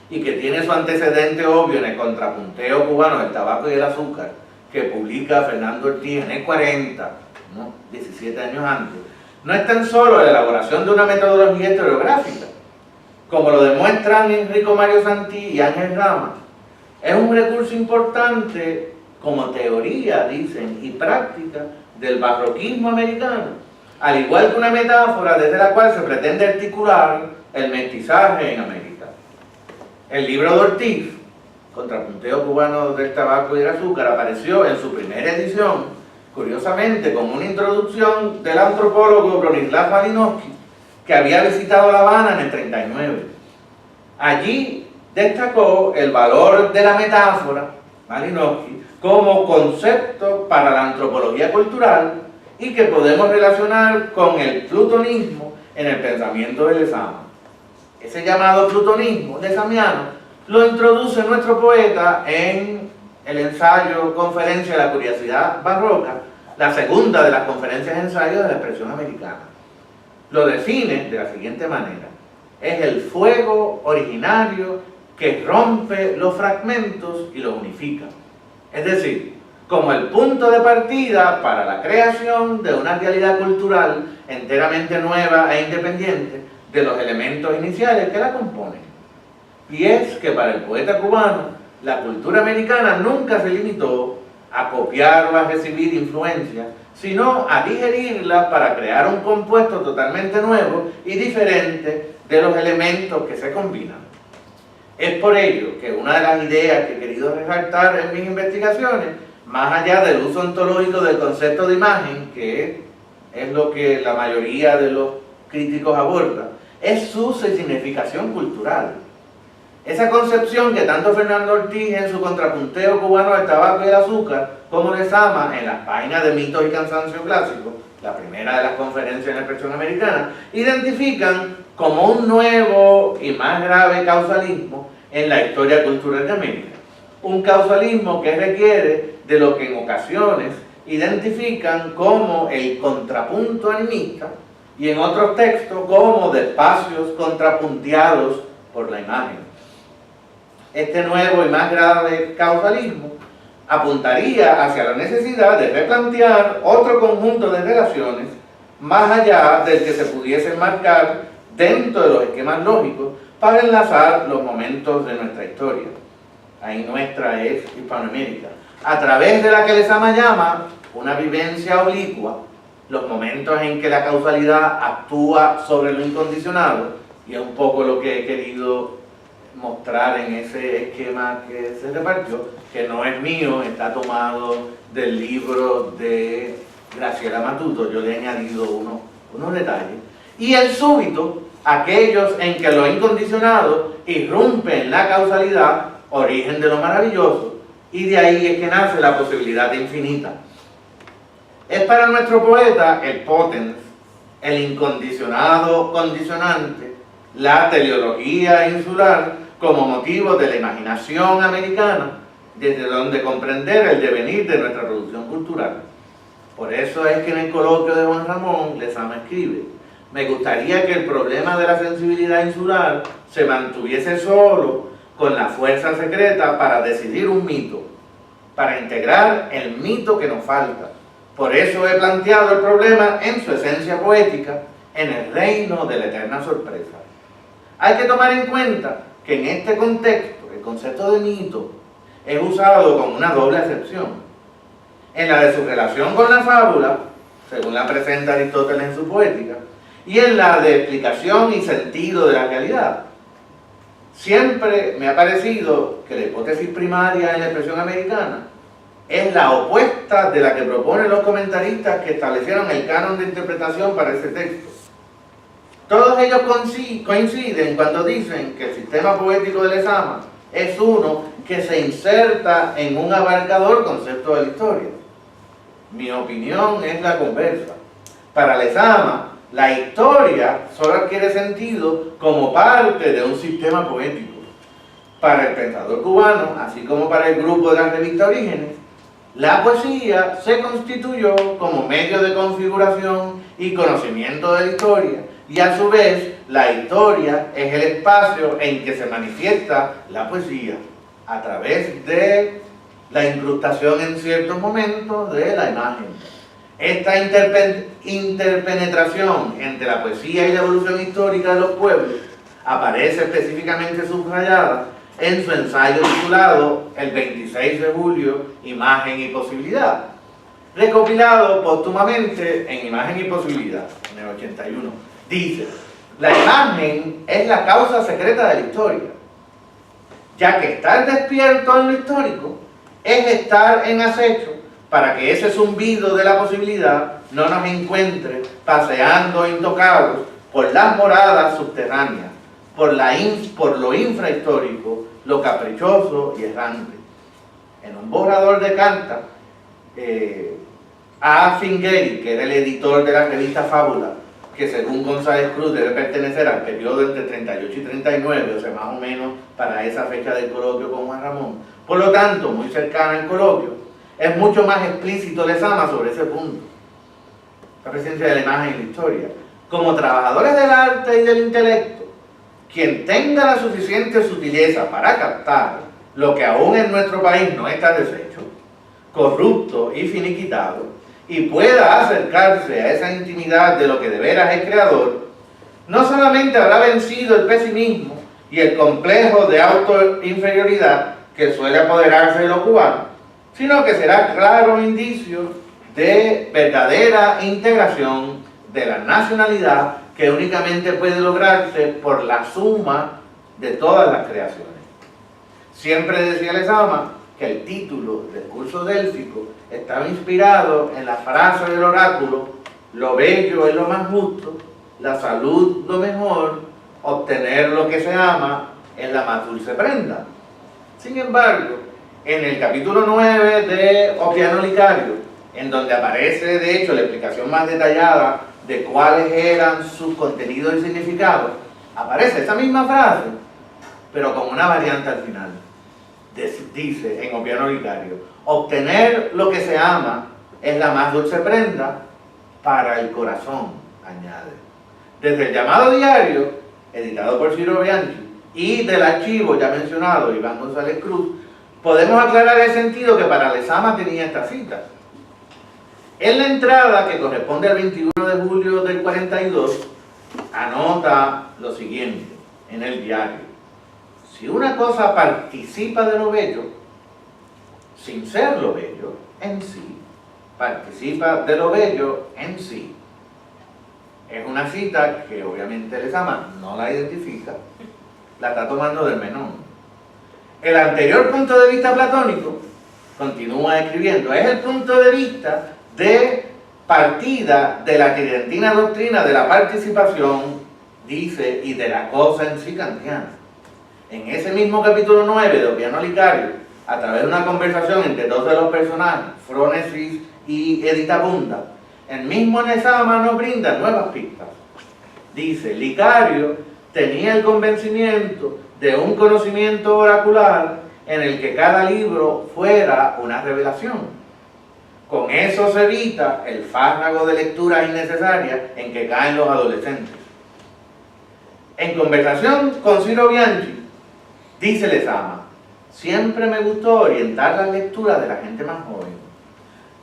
B: y que tiene su antecedente obvio en el contrapunteo cubano del tabaco y el azúcar, que publica Fernando Ortiz en el 40, ¿no? 17 años antes, no es tan solo la elaboración de una metodología historiográfica, como lo demuestran Enrico Mario Santí y Ángel Rama. Es un recurso importante como teoría, dicen, y práctica del barroquismo americano, al igual que una metáfora desde la cual se pretende articular el mestizaje en América. El libro de Ortiz, Contrapunteo cubano del tabaco y el azúcar, apareció en su primera edición, curiosamente, como una introducción del antropólogo Bronislaw Malinowski, que había visitado La Habana en el 39. Allí destacó el valor de la metáfora, Malinowski, como concepto para la antropología cultural y que podemos relacionar con el plutonismo en el pensamiento de Lezama. Ese llamado plutonismo lezamiano lo introduce nuestro poeta en el ensayo Conferencia de la Curiosidad Barroca, la segunda de las conferencias ensayos de la expresión americana. Lo define de la siguiente manera: es el fuego originario que rompe los fragmentos y los unifica. Es decir, como el punto de partida para la creación de una realidad cultural enteramente nueva e independiente de los elementos iniciales que la componen. Y es que para el poeta cubano, la cultura americana nunca se limitó a copiar o a recibir influencias, sino a digerirla para crear un compuesto totalmente nuevo y diferente de los elementos que se combinan. Es por ello que una de las ideas que he querido resaltar en mis investigaciones, más allá del uso ontológico del concepto de imagen, que es lo que la mayoría de los críticos aborda, es su significación cultural. Esa concepción que tanto Fernando Ortiz en su Contrapunteo cubano del tabaco y el azúcar, como Lezama en las páginas de Mitos y Cansancio Clásico, la primera de las conferencias en la expresión americana, identifican como un nuevo y más grave causalismo en la historia cultural de América. Un causalismo que requiere de lo que en ocasiones identifican como el contrapunto animista y en otros textos como de espacios contrapunteados por la imagen. Este nuevo y más grave causalismo apuntaría hacia la necesidad de replantear otro conjunto de relaciones más allá del que se pudiese marcar dentro de los esquemas lógicos para enlazar los momentos de nuestra historia. Ahí nuestra es Hispanoamérica, a través de la que Lezama llama una vivencia oblicua, los momentos en que la causalidad actúa sobre lo incondicionado, y es un poco lo que he querido mostrar en ese esquema que se repartió, que no es mío, está tomado del libro de Graciela Matuto, yo le he añadido unos detalles. Y el súbito, aquellos en que lo incondicionado irrumpe en la causalidad, origen de lo maravilloso, y de ahí es que nace la posibilidad de infinita. Es para nuestro poeta el potens, el incondicionado condicionante, la teleología insular como motivo de la imaginación americana, desde donde comprender el devenir de nuestra producción cultural. Por eso es que en el coloquio de Juan Ramón, Lezama escribe: me gustaría que el problema de la sensibilidad insular se mantuviese solo con la fuerza secreta para decidir un mito, para integrar el mito que nos falta. Por eso he planteado el problema en su esencia poética, en el reino de la eterna sorpresa. Hay que tomar en cuenta que en este contexto el concepto de mito es usado como una doble acepción. En la de su relación con la fábula, según la presenta Aristóteles en su poética, y en la de explicación y sentido de la realidad. Siempre me ha parecido que la hipótesis primaria en la expresión americana es la opuesta de la que proponen los comentaristas que establecieron el canon de interpretación para ese texto. Todos ellos coinciden cuando dicen que el sistema poético de Lezama es uno que se inserta en un abarcador concepto de la historia. Mi opinión es la conversa. Para Lezama, la historia solo adquiere sentido como parte de un sistema poético, para el pensador cubano, así como para el grupo de la revista Orígenes, la poesía se constituyó como medio de configuración y conocimiento de la historia, y a su vez la historia es el espacio en que se manifiesta la poesía a través de la incrustación en ciertos momentos de la imagen. Esta interpenetración entre la poesía y la evolución histórica de los pueblos aparece específicamente subrayada en su ensayo titulado El 26 de julio, Imagen y Posibilidad, recopilado póstumamente en Imagen y Posibilidad, en el 81. Dice: la imagen es la causa secreta de la historia, ya que estar despierto en lo histórico es estar en acecho para que ese zumbido de la posibilidad no nos encuentre paseando intocados por las moradas subterráneas, por lo infrahistórico, lo caprichoso y errante. En un borrador de carta, A. Fingeri, que era el editor de la revista Fábula, que según González Cruz debe pertenecer al periodo entre 38 y 39, o sea, más o menos para esa fecha del coloquio con Juan Ramón, por lo tanto, muy cercana al coloquio, es mucho más explícito Lezama sobre ese punto, la presencia de la imagen en la historia. Como trabajadores del arte y del intelecto, quien tenga la suficiente sutileza para captar lo que aún en nuestro país no está deshecho, corrupto y finiquitado, y pueda acercarse a esa intimidad de lo que de veras es creador, no solamente habrá vencido el pesimismo y el complejo de autoinferioridad que suele apoderarse de los cubanos, sino que será claro indicio de verdadera integración de la nacionalidad que únicamente puede lograrse por la suma de todas las creaciones. Siempre decía Lezama que el título del curso délfico estaba inspirado en la frase del oráculo: lo bello es lo más justo, la salud lo mejor, obtener lo que se ama es la más dulce prenda. Sin embargo, en el capítulo 9 de O Piano Licario, en donde aparece de hecho la explicación más detallada de cuáles eran sus contenidos y significados, aparece esa misma frase, pero con una variante al final. Dice en O Piano Licario: obtener lo que se ama es la más dulce prenda para el corazón, añade. Desde el llamado diario, editado por Ciro Bianchi, y del archivo ya mencionado, Iván González Cruz, podemos aclarar el sentido que para Lezama tenía esta cita. En la entrada, que corresponde al 21 de julio del 42, anota lo siguiente en el diario: si una cosa participa de lo bello, sin ser lo bello en sí, participa de lo bello en sí. Es una cita que obviamente Lezama no la identifica, la está tomando del Menón. El anterior punto de vista platónico, continúa escribiendo, es el punto de vista de partida de la tridentina doctrina de la participación, dice, y de la cosa en sí kantiana. En ese mismo capítulo 9 de O Piano Licario, a través de una conversación entre dos de los personajes, Frónesis y Editabunda, el mismo Lezama nos brinda nuevas pistas. Dice: Licario tenía el convencimiento de un conocimiento oracular en el que cada libro fuera una revelación. Con eso se evita el fármaco de lecturas innecesarias en que caen los adolescentes. En conversación con Ciro Bianchi, dice Lezama: siempre me gustó orientar las lecturas de la gente más joven.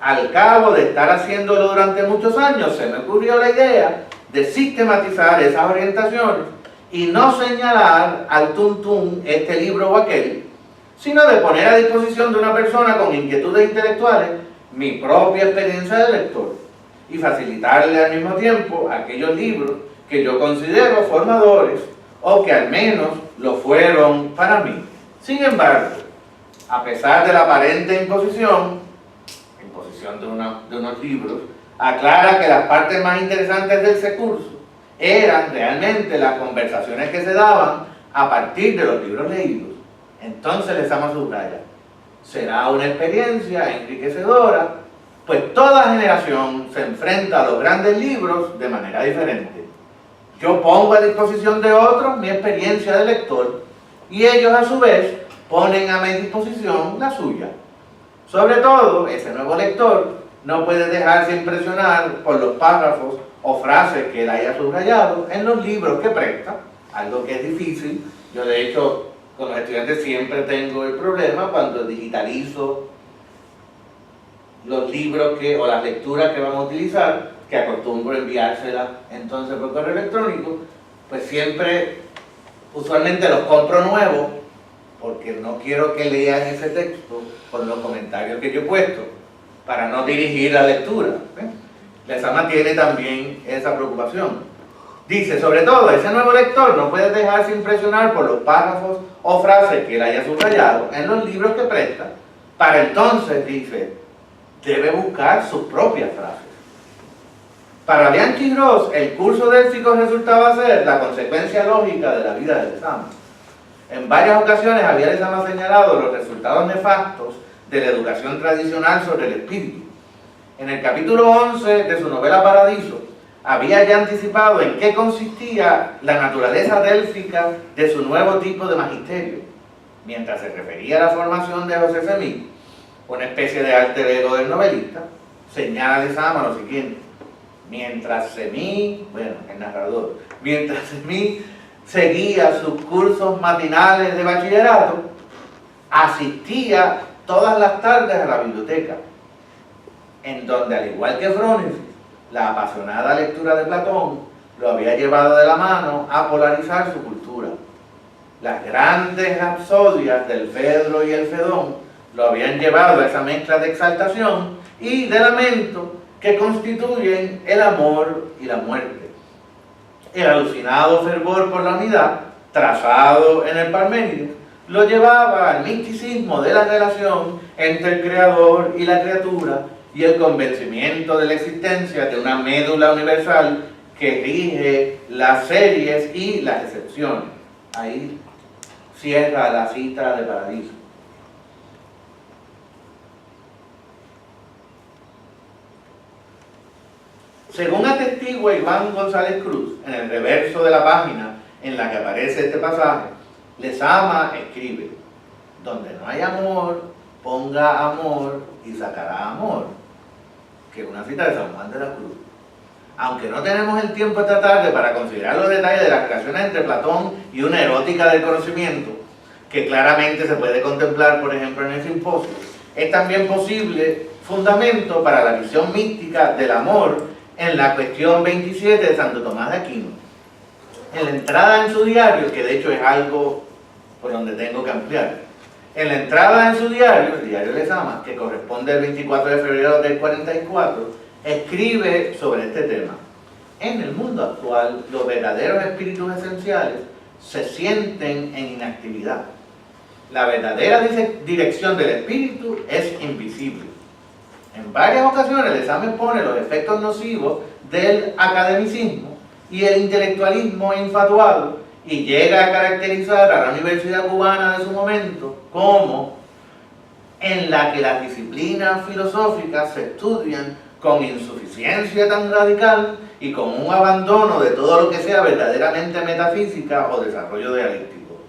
B: Al cabo de estar haciéndolo durante muchos años, se me ocurrió la idea de sistematizar esas orientaciones y no señalar al tuntún este libro o aquel, sino de poner a disposición de una persona con inquietudes intelectuales mi propia experiencia de lector y facilitarle al mismo tiempo aquellos libros que yo considero formadores o que al menos lo fueron para mí. Sin embargo, a pesar de la aparente imposición de unos libros, aclara que las partes más interesantes de ese curso eran realmente las conversaciones que se daban a partir de los libros leídos. Entonces Lezama subraya: será una experiencia enriquecedora, pues toda generación se enfrenta a los grandes libros de manera diferente. Yo pongo a disposición de otros mi experiencia de lector y ellos a su vez ponen a mi disposición la suya. Sobre todo, ese nuevo lector no puede dejarse impresionar por los párrafos o frases que él haya subrayado en los libros que presta, algo que es difícil. Yo de hecho con los estudiantes siempre tengo el problema cuando digitalizo los libros o las lecturas que vamos a utilizar, que acostumbro enviárselas entonces por correo electrónico, pues siempre, usualmente los compro nuevos, porque no quiero que lean ese texto con los comentarios que yo he puesto, para no dirigir la lectura. Lezama tiene también esa preocupación. Dice, sobre todo, ese nuevo lector no puede dejarse impresionar por los párrafos o frases que él haya subrayado en los libros que presta, para entonces, dice, debe buscar sus propias frases. Para Bianchi Gross, el curso délfico resultaba ser la consecuencia lógica de la vida de Lezama. En varias ocasiones había Lezama señalado los resultados nefastos de la educación tradicional sobre el espíritu. En el capítulo 11 de su novela Paradiso, había ya anticipado en qué consistía la naturaleza délfica de su nuevo tipo de magisterio, mientras se refería a la formación de José Semí, una especie de alter ego del novelista. Señala Lezama lo siguiente: mientras Semí, el narrador, mientras Semí seguía sus cursos matinales de bachillerato, asistía todas las tardes a la biblioteca, en donde, al igual que Frónesis, la apasionada lectura de Platón lo había llevado de la mano a polarizar su cultura. Las grandes rapsodias del Fedro y el Fedón lo habían llevado a esa mezcla de exaltación y de lamento que constituyen el amor y la muerte. El alucinado fervor por la unidad, trazado en el Parménides, lo llevaba al misticismo de la relación entre el creador y la criatura y el convencimiento de la existencia de una médula universal que rige las series y las excepciones. Ahí cierra la cita de Paradiso. Según atestigua Iván González Cruz, en el reverso de la página en la que aparece este pasaje, Lezama escribe: donde no hay amor, ponga amor y sacará amor, que es una cita de San Juan de la Cruz. Aunque no tenemos el tiempo esta tarde para considerar los detalles de las relaciones entre Platón y una erótica del conocimiento, que claramente se puede contemplar, por ejemplo, en el Simposio, es también posible fundamento para la visión mística del amor en la cuestión 27 de Santo Tomás de Aquino. En la entrada en su diario, que de hecho es algo por donde tengo que ampliar, en la entrada en su diario, el diario de Lezama, que corresponde al 24 de febrero del 44, escribe sobre este tema: en el mundo actual, los verdaderos espíritus esenciales se sienten en inactividad. La verdadera dirección del espíritu es invisible. En varias ocasiones Lezama expone los efectos nocivos del academicismo y el intelectualismo infatuado, y llega a caracterizar a la Universidad Cubana de su momento como en la que las disciplinas filosóficas se estudian con insuficiencia tan radical y con un abandono de todo lo que sea verdaderamente metafísica o desarrollo dialéctico.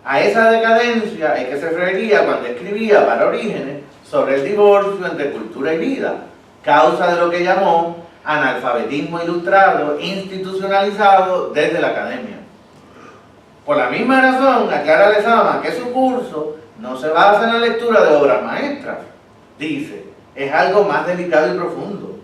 B: A esa decadencia es que se refería cuando escribía para Orígenes sobre el divorcio entre cultura y vida, causa de lo que llamó analfabetismo ilustrado institucionalizado desde la academia. Por la misma razón, aclara Lezama que su curso no se basa en la lectura de obras maestras. Dice, es algo más delicado y profundo.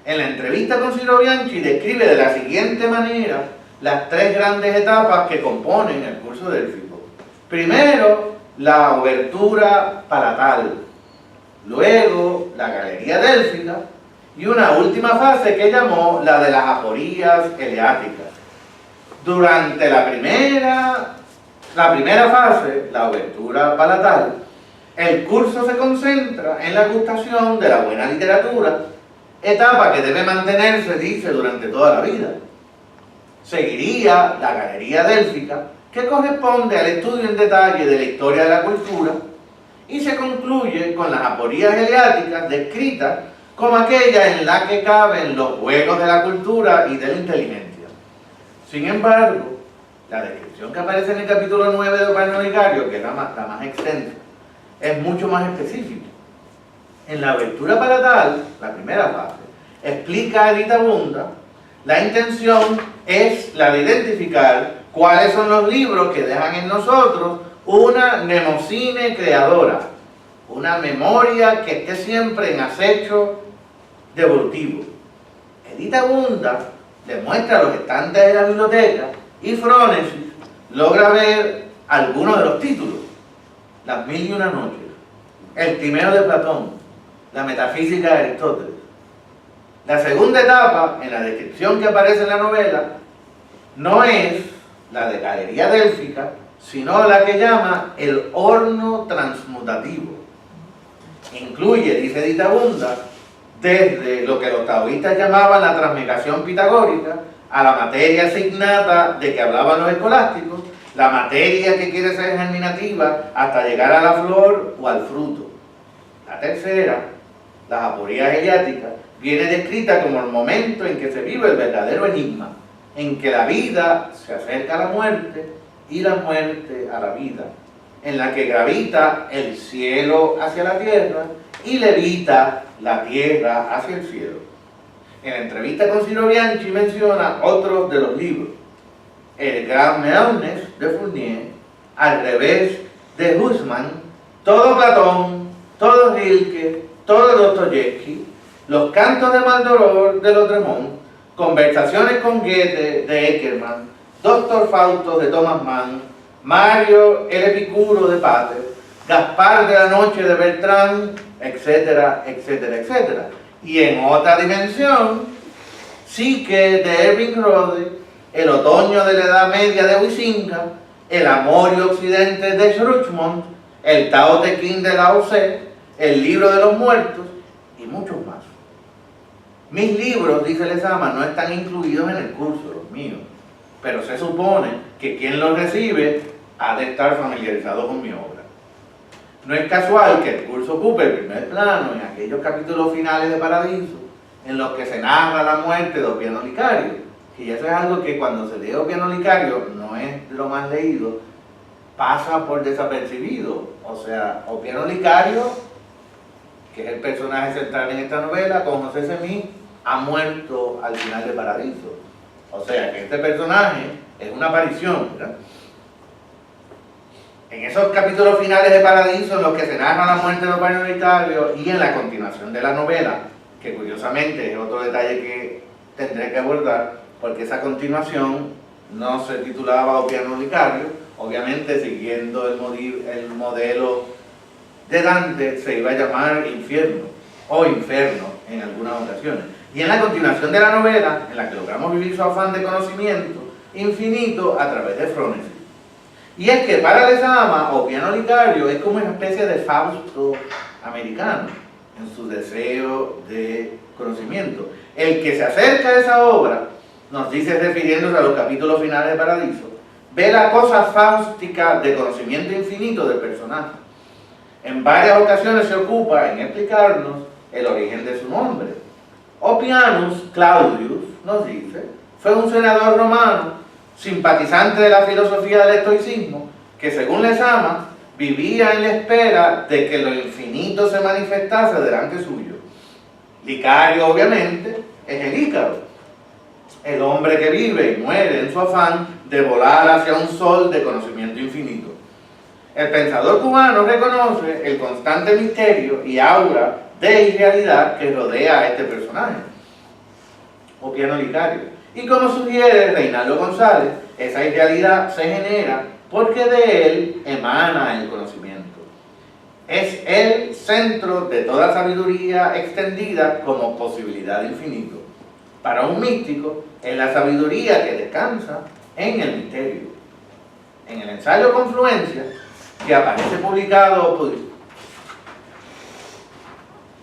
B: En la entrevista con Ciro Bianchi describe de la siguiente manera las tres grandes etapas que componen el curso délfico. Primero, la obertura palatal, luego la galería délfica y una última fase que llamó la de las aporías eleáticas. Durante la primera fase, la obertura palatal, el curso se concentra en la gustación de la buena literatura, etapa que debe mantenerse, dice, durante toda la vida. Seguiría la galería délfica, que corresponde al estudio en detalle de la historia de la cultura, y se concluye con las aporías eleáticas descritas como aquella en la que caben los juegos de la cultura y de la inteligencia. Sin embargo, La descripción que aparece en el capítulo 9 de Opinión Vicario, que es la más extensa, es mucho más específica. En la abertura palatal, la primera fase, explica Edita Bunda, la intención es la de identificar cuáles son los libros que dejan en nosotros una mnemocine creadora, una memoria que esté siempre en acecho devolutivo. Edita Bunda demuestra los estantes de la biblioteca y Frónesis logra ver algunos de los títulos: Las Mil y Una Noches, El Timeo de Platón, La Metafísica de Aristóteles. La segunda etapa, en la descripción que aparece en la novela, no es la de galería délfica, sino la que llama el horno transmutativo. Incluye, dice Edita Bunda, desde lo que los taoístas llamaban la transmigración pitagórica, a la materia asignata de que hablaban los escolásticos, la materia que quiere ser germinativa hasta llegar a la flor o al fruto. La tercera, las aporías heliáticas, viene descrita como el momento en que se vive el verdadero enigma, en que la vida se acerca a la muerte y la muerte a la vida, en la que gravita el cielo hacia la tierra y levita la tierra hacia el cielo. En la entrevista con Ciro Bianchi menciona otros de los libros: El Gran Meaunes de Fournier, Al Revés de Huysmans, Todo Platón, Todo Rilke, Todo Dostoyevsky, Los Cantos de Maldoror de Lautréamont, Conversaciones con Goethe de Eckermann, Doctor Fausto de Thomas Mann, Mario el Epicuro de Pater, Gaspar de la Noche de Bertrand, etcétera, etcétera, etcétera. Y en otra dimensión, Psique de Erwin Rode, El Otoño de la Edad Media de Huizinga, El Amor y Occidente de Schrutzmont, El Tao Te Ching de Lao Tse, El Libro de los Muertos y muchos más. Mis libros, dice Lezama, no están incluidos en el curso, los míos, pero se supone que quien los recibe ha de estar familiarizado con mi obra. No es casual que el curso ocupe el primer plano en aquellos capítulos finales de Paradiso, en los que se narra la muerte de Opiano Licario, y eso es algo que cuando se lee Opiano Licario no es lo más leído, pasa por desapercibido. O sea, Opiano Licario, que es el personaje central en esta novela, con José Semí, ha muerto al final de Paradiso. O sea, que este personaje es una aparición, ¿verdad? En esos capítulos finales de Paradiso, en los que se narra la muerte de Opiano Licario, y en la continuación de la novela, que curiosamente es otro detalle que tendré que abordar, porque esa continuación no se titulaba Opiano Licario, obviamente siguiendo el modelo de Dante, se iba a llamar Infierno o Inferno en algunas ocasiones. Y en la continuación de la novela, en la que logramos vivir su afán de conocimiento infinito a través de Frónesis. Y es que para Lezama, Opiano Licario es como una especie de Fausto americano en su deseo de conocimiento. El que se acerca a esa obra, nos dice refiriéndose a los capítulos finales de Paradiso, ve la cosa fáustica de conocimiento infinito del personaje. En varias ocasiones se ocupa en explicarnos el origen de su nombre. Oppianus Claudius, nos dice, fue un senador romano, simpatizante de la filosofía del estoicismo, que según Lezama, vivía en la espera de que lo infinito se manifestase delante suyo. Licario, obviamente, es el Ícaro, el hombre que vive y muere en su afán de volar hacia un sol de conocimiento infinito. El pensador cubano reconoce el constante misterio y aura de irrealidad que rodea a este personaje, Opiano Licario. Y como sugiere Reinaldo González, esa irrealidad se genera porque de él emana el conocimiento. Es el centro de toda sabiduría extendida como posibilidad de infinito. Para un místico, es la sabiduría que descansa en el misterio. En el ensayo Confluencia, que aparece publicado,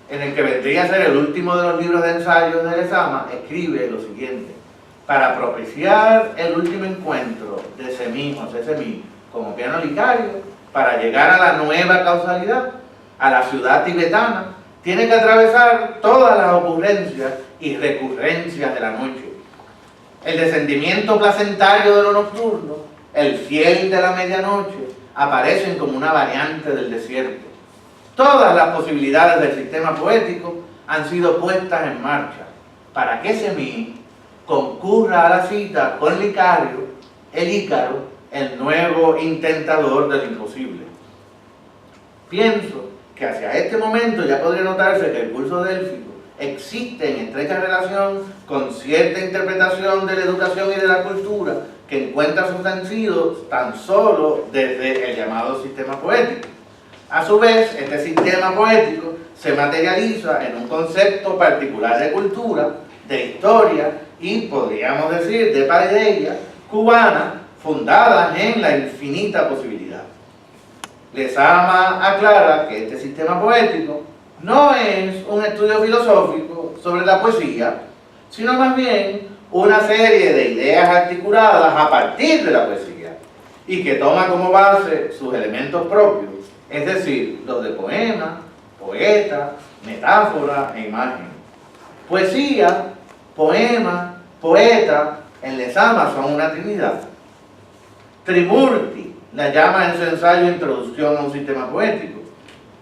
B: en el que vendría a ser el último de los libros de ensayos de Lezama, escribe lo siguiente: para propiciar el último encuentro de Semí, José Semí, con Opiano Licario, para llegar a la nueva causalidad, a la ciudad tibetana, tiene que atravesar todas las ocurrencias y recurrencias de la noche. El descendimiento placentario de lo nocturno el fiel de la medianoche, aparecen como una variante del desierto. Todas las posibilidades del sistema poético han sido puestas en marcha para que Semí concurra a la cita con el Ícaro, el nuevo intentador del imposible. Pienso que hacia este momento ya podría notarse que el curso délfico existe en estrecha relación con cierta interpretación de la educación y de la cultura que encuentra sus sentidos tan solo desde el llamado sistema poético. A su vez, este sistema poético se materializa en un concepto particular de cultura, de historia y, podríamos decir, de paideia cubana, fundadas en la infinita posibilidad. Lezama aclara que este sistema poético no es un estudio filosófico sobre la poesía, sino más bien una serie de ideas articuladas a partir de la poesía y que toma como base sus elementos propios, es decir, los de poema, poeta, metáfora e imagen. Poesía, poema, poeta, en Lezama son una trinidad. Trimurti la llama en su ensayo Introducción a un sistema poético.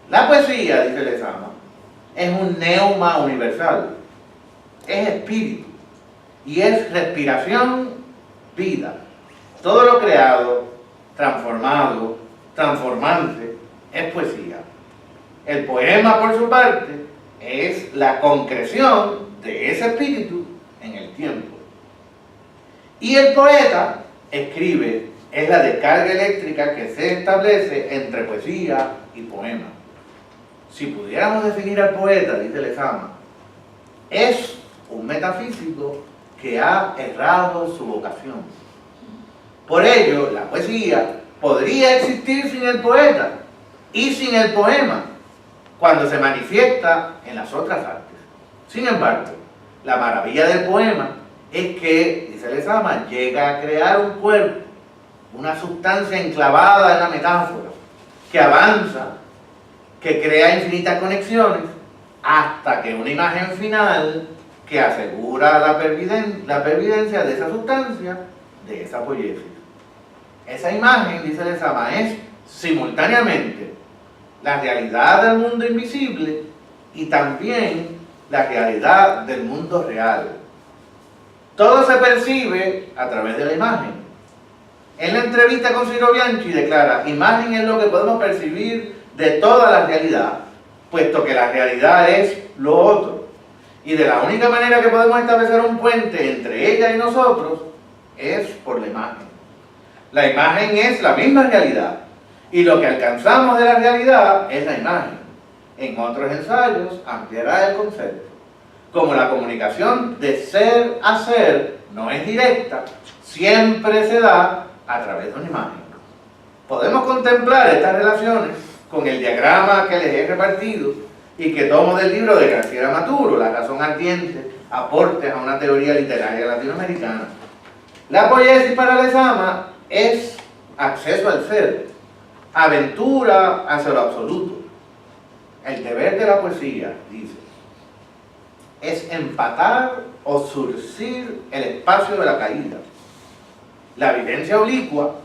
B: La poesía, dice Lezama, es un neuma universal, es espíritu y es respiración, vida. Todo lo creado, transformado, transformante, es poesía. El poema, por su parte, es la concreción de ese espíritu en el tiempo. Y el poeta escribe, es la descarga eléctrica que se establece entre poesía y poema. Si pudiéramos definir al poeta, dice Lezama, es un metafísico que ha errado su vocación. Por ello, la poesía podría existir sin el poeta y sin el poema, cuando se manifiesta en las otras artes. Sin embargo, la maravilla del poema es que, dice Lezama, llega a crear un cuerpo, una sustancia enclavada en la metáfora, que avanza, que crea infinitas conexiones, hasta que una imagen final que asegura la pervivencia de esa sustancia, de esa poiesis. Esa imagen, dice Lezama, es simultáneamente la realidad del mundo invisible y también la realidad del mundo real. Todo se percibe a través de la imagen. En la entrevista con Ciro Bianchi declara: imagen es lo que podemos percibir de toda la realidad, puesto que la realidad es lo otro. Y de la única manera que podemos establecer un puente entre ella y nosotros es por la imagen. La imagen es la misma realidad, y lo que alcanzamos de la realidad es la imagen. En otros ensayos ampliará el concepto. Como la comunicación de ser a ser no es directa, siempre se da a través de una imagen. Podemos contemplar estas relaciones con el diagrama que les he repartido y que tomo del libro de Graciela Maturo, La razón ardiente, aportes a una teoría literaria latinoamericana. La poiesis para Lezama es acceso al ser, aventura hacia lo absoluto. El deber de la poesía, dice, es empatar o surcir el espacio de la caída. La vivencia oblicua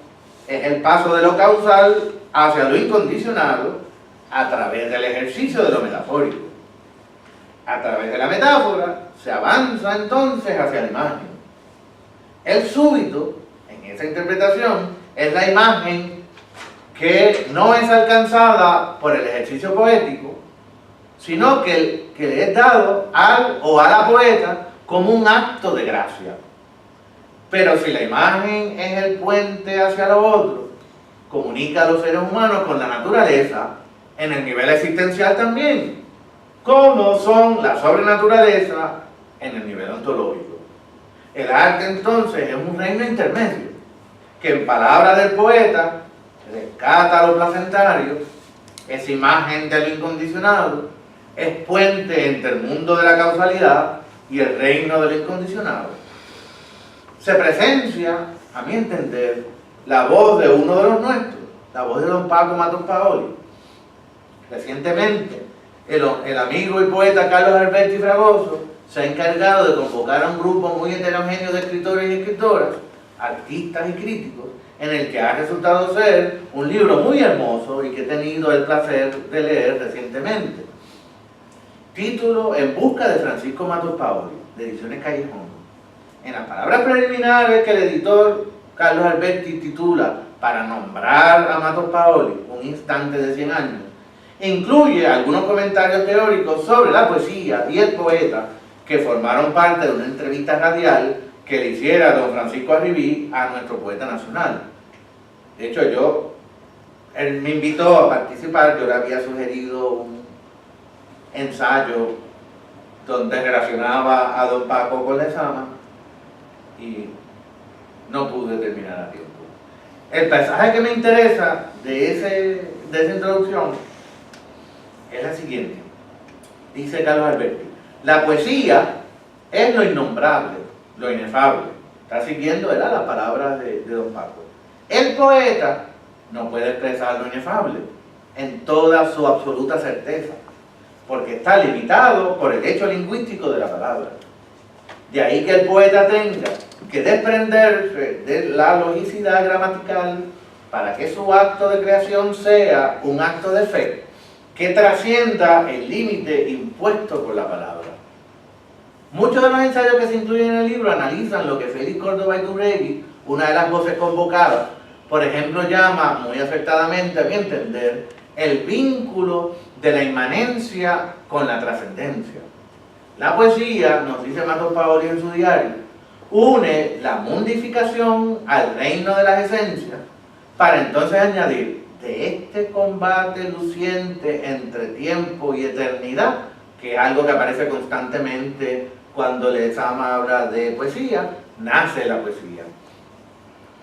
B: es el paso de lo causal hacia lo incondicionado a través del ejercicio de lo metafórico. A través de la metáfora se avanza entonces hacia la imagen. El súbito, en esa interpretación, es la imagen que no es alcanzada por el ejercicio poético, sino que le es dado al o a la poeta como un acto de gracia. Pero si la imagen es el puente hacia lo otro, comunica a los seres humanos con la naturaleza, en el nivel existencial también, como son la sobrenaturaleza en el nivel ontológico. El arte entonces es un reino intermedio, que en palabras del poeta rescata lo placentario, es imagen del incondicionado, es puente entre el mundo de la causalidad y el reino del incondicionado. Se presencia, a mi entender, la voz de uno de los nuestros, la voz de don Paco Matos Paoli. Recientemente, el amigo y poeta Carlos Alberti Fragoso se ha encargado de convocar a un grupo muy heterogéneo de escritores y escritoras, artistas y críticos, en el que ha resultado ser un libro muy hermoso y que he tenido el placer de leer recientemente. Título: En busca de Francisco Matos Paoli, de Ediciones Callejón. En las palabras preliminares que el editor Carlos Alberti titula Para nombrar a Matos Paoli, un instante de 100 años, incluye algunos comentarios teóricos sobre la poesía y el poeta que formaron parte de una entrevista radial que le hiciera don Francisco Arribí a nuestro poeta nacional. De hecho, él me invitó a participar. Yo le había sugerido un ensayo donde relacionaba a don Paco con Lezama y no pude terminar a tiempo. El pasaje que me interesa de esa introducción es la siguiente. Dice Carlos Alberti: la poesía es lo innombrable, lo inefable. Está siguiendo, ¿verdad?, las palabras de don Paco. El poeta no puede expresar lo inefable en toda su absoluta certeza, porque está limitado por el hecho lingüístico de la palabra. De ahí que el poeta tenga que desprenderse de la logicidad gramatical para que su acto de creación sea un acto de fe que trascienda el límite impuesto por la palabra. Muchos de los ensayos que se incluyen en el libro analizan lo que Félix Córdoba Iturregui, una de las voces convocadas, por ejemplo, llama muy acertadamente, a mi entender, el vínculo de la inmanencia con la trascendencia. La poesía, nos dice Matos Paoli en su diario, une la mundificación al reino de las esencias, para entonces añadir: de este combate luciente entre tiempo y eternidad, que es algo que aparece constantemente cuando Lezama habla de poesía, nace la poesía.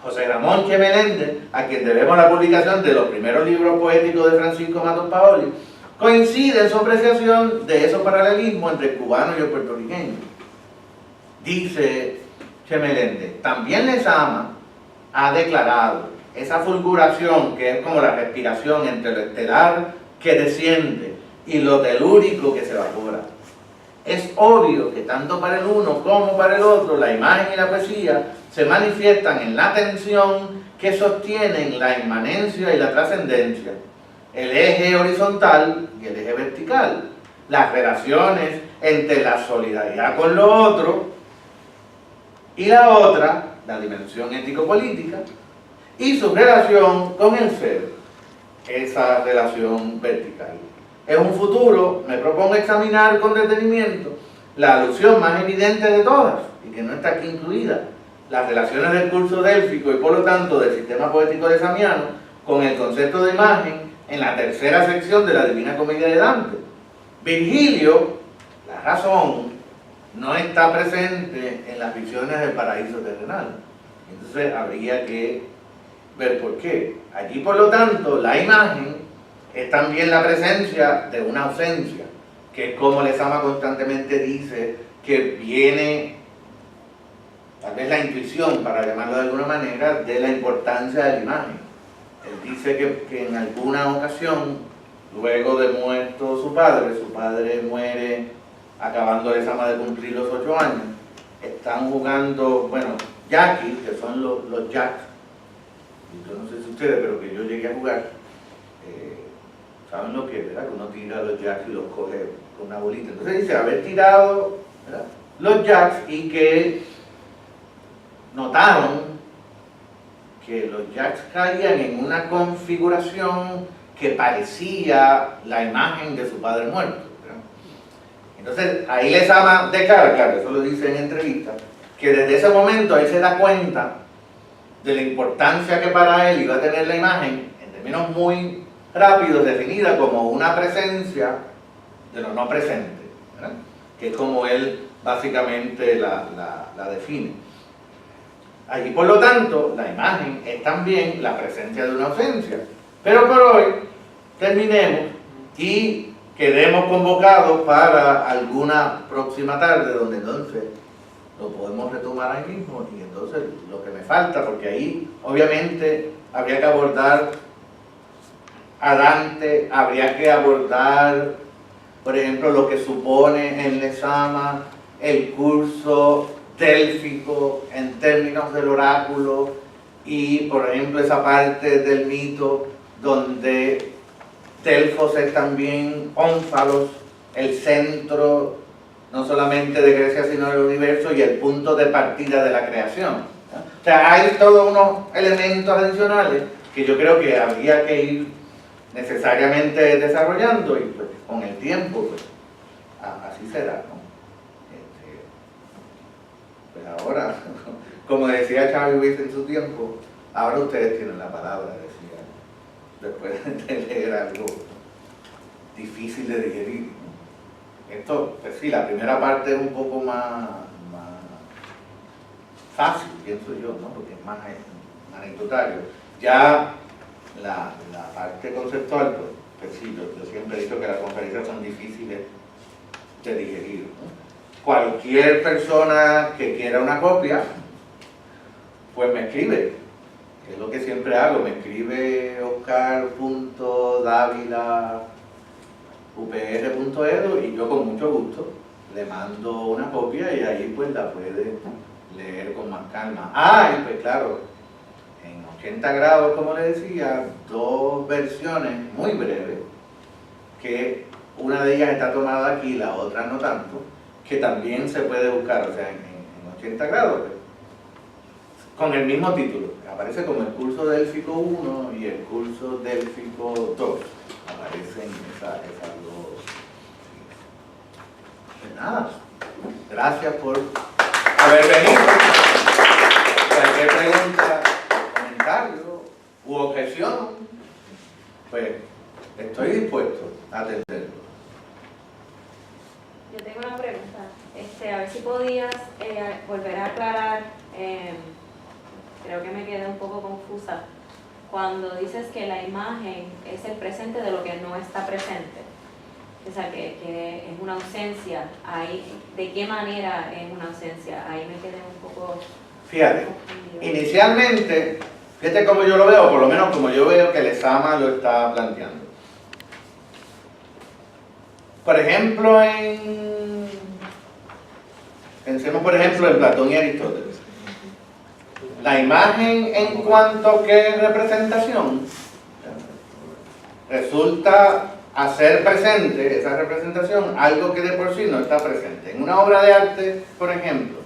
B: José Ramón Che Meléndez, a quien debemos la publicación de los primeros libros poéticos de Francisco Matos Paoli, coincide en su apreciación de esos paralelismos entre el cubano y el puertorriqueño. Dice Che Meléndez: también Lezama ha declarado esa fulguración que es como la respiración entre lo estelar que desciende y lo telúrico que se evapora. Es obvio que tanto para el uno como para el otro la imagen y la poesía se manifiestan en la tensión que sostienen la inmanencia y la trascendencia, el eje horizontal y el eje vertical, las relaciones entre la solidaridad con lo otro y la otra, la dimensión ético-política, y su relación con el ser, esa relación vertical. En un futuro me propongo examinar con detenimiento la alusión más evidente de todas, y que no está aquí incluida, las relaciones del curso délfico y por lo tanto del sistema poético lezamiano con el concepto de imagen en la tercera sección de la Divina Comedia de Dante. Virgilio, la razón, no está presente en las visiones del paraíso terrenal. Entonces habría que ver por qué. Allí, por lo tanto, la imagen es también la presencia de una ausencia, que es como Lezama constantemente dice que viene, tal vez la intuición, para llamarlo de alguna manera, de la importancia de la imagen. Él dice que en alguna ocasión, luego de muerto su padre muere acabando Lezama de cumplir los 8 años, están jugando, bueno, Jackie, que son los jacks, yo no sé si ustedes, pero que yo llegué a jugar, ¿saben lo que es, verdad? Que uno tira los jacks y los coge con una bolita. Entonces dice haber tirado, ¿verdad?, los jacks y que notaron que los jacks caían en una configuración que parecía la imagen de su padre muerto, ¿verdad? Entonces ahí Lezama declara, claro, eso lo dice en entrevista, que desde ese momento él se da cuenta de la importancia que para él iba a tener la imagen, en términos muy rápidos, definida como una presencia de lo no presente, ¿verdad?, que es como él básicamente la define. Allí, por lo tanto, la imagen es también la presencia de una ausencia. Pero por hoy terminemos y quedemos convocados para alguna próxima tarde, donde entonces lo podemos retomar ahí mismo. Y entonces lo que me falta, porque ahí obviamente habría que abordar a Dante, habría que abordar, por ejemplo, lo que supone en Lezama el curso délfico en términos del oráculo, y por ejemplo esa parte del mito donde Delfos es también Ónfalos, el centro no solamente de Grecia sino del universo y el punto de partida de la creación, ¿no? O sea, hay todos unos elementos adicionales que yo creo que habría que ir necesariamente desarrollando y pues, con el tiempo pues, así será, ¿no? Pues ahora, como decía Chávez Luis en su tiempo, ahora ustedes tienen la palabra, decía, después de leer algo difícil de digerir, ¿no? Esto, pues sí, la primera parte es un poco más fácil, pienso yo, ¿no? Porque es más anecdotario. Ya la parte conceptual, pues sí, yo siempre he dicho que las conferencias son difíciles de digerir, ¿no? Cualquier persona que quiera una copia, pues me escribe, que es lo que siempre hago, me escribe oscar.davila@upr.edu y yo con mucho gusto le mando una copia y ahí pues la puede leer con más calma. Y pues claro, en 80 grados, como le decía, dos versiones muy breves, que una de ellas está tomada aquí, la otra no tanto, que también se puede buscar, o sea, en 80 grados, pues, con el mismo título. Aparece como el curso Délfico 1 y el curso Délfico 2. Aparecen esas dos. Pues nada, gracias por haber venido. Cualquier pregunta, comentario u objeción, pues estoy dispuesto a atenderlo.
D: Yo tengo una pregunta, a ver si podías volver a aclarar, creo que me quedé un poco confusa, cuando dices que la imagen es el presente de lo que no está presente, o sea, que es una ausencia, ahí, ¿de qué manera es una ausencia? Ahí me quedé un poco...
B: Fíjate, inicialmente, fíjate cómo yo lo veo, por lo menos como yo veo que el Lezama lo está planteando. Por ejemplo, pensemos por ejemplo en Platón y Aristóteles. La imagen en cuanto que representación resulta hacer presente esa representación algo que de por sí no está presente. En una obra de arte, por ejemplo,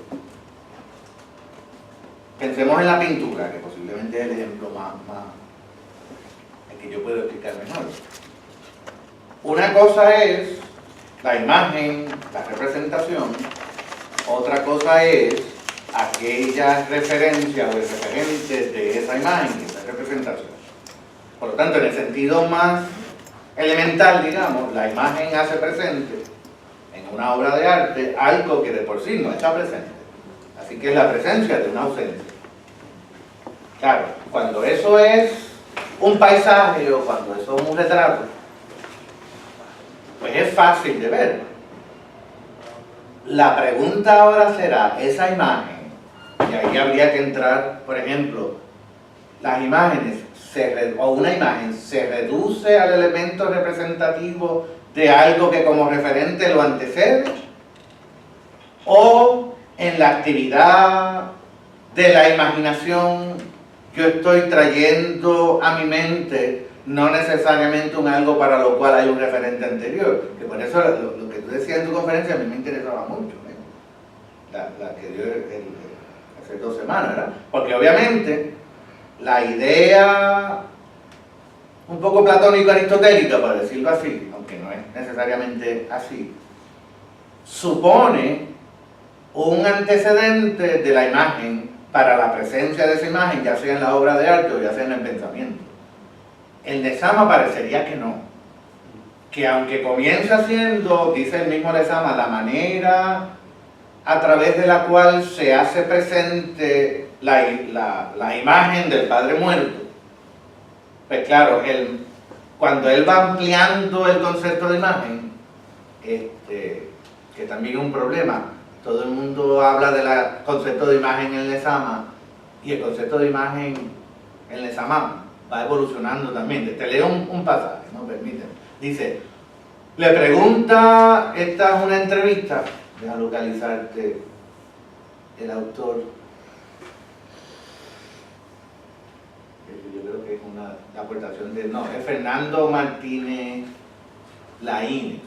B: pensemos en la pintura, que posiblemente es el ejemplo más el que yo puedo explicar mejor. Una cosa es la imagen, la representación, otra cosa es aquella referencia o el referente de esa imagen, esa representación. Por lo tanto, en el sentido más elemental, digamos, la imagen hace presente en una obra de arte algo que de por sí no está presente. Así que es la presencia de una ausencia. Claro, cuando eso es un paisaje o cuando eso es un retrato, pues es fácil de ver. La pregunta ahora será, esa imagen, y ahí habría que entrar, por ejemplo, las imágenes, o una imagen se reduce al elemento representativo de algo que como referente lo antecede, o en la actividad de la imaginación yo estoy trayendo a mi mente no necesariamente un algo para lo cual hay un referente anterior, que por eso lo que tú decías en tu conferencia a mí me interesaba mucho, la que dio hace 2 semanas, ¿verdad? Porque obviamente la idea un poco platónico-aristotélica, para decirlo así, aunque no es necesariamente así, supone un antecedente de la imagen para la presencia de esa imagen, ya sea en la obra de arte o ya sea en el pensamiento. El Lezama parecería que no, que aunque comienza siendo, dice el mismo Lezama, la manera a través de la cual se hace presente la imagen del Padre muerto, pues claro, cuando él va ampliando el concepto de imagen, que también es un problema, todo el mundo habla del concepto de imagen en Lezama y el concepto de imagen en Lezama va evolucionando también. Te leo un pasaje, ¿no? Permíteme. Dice, le pregunta, esta es una entrevista, deja localizarte el autor. la aportación de, no, es Fernando Martínez Laínez.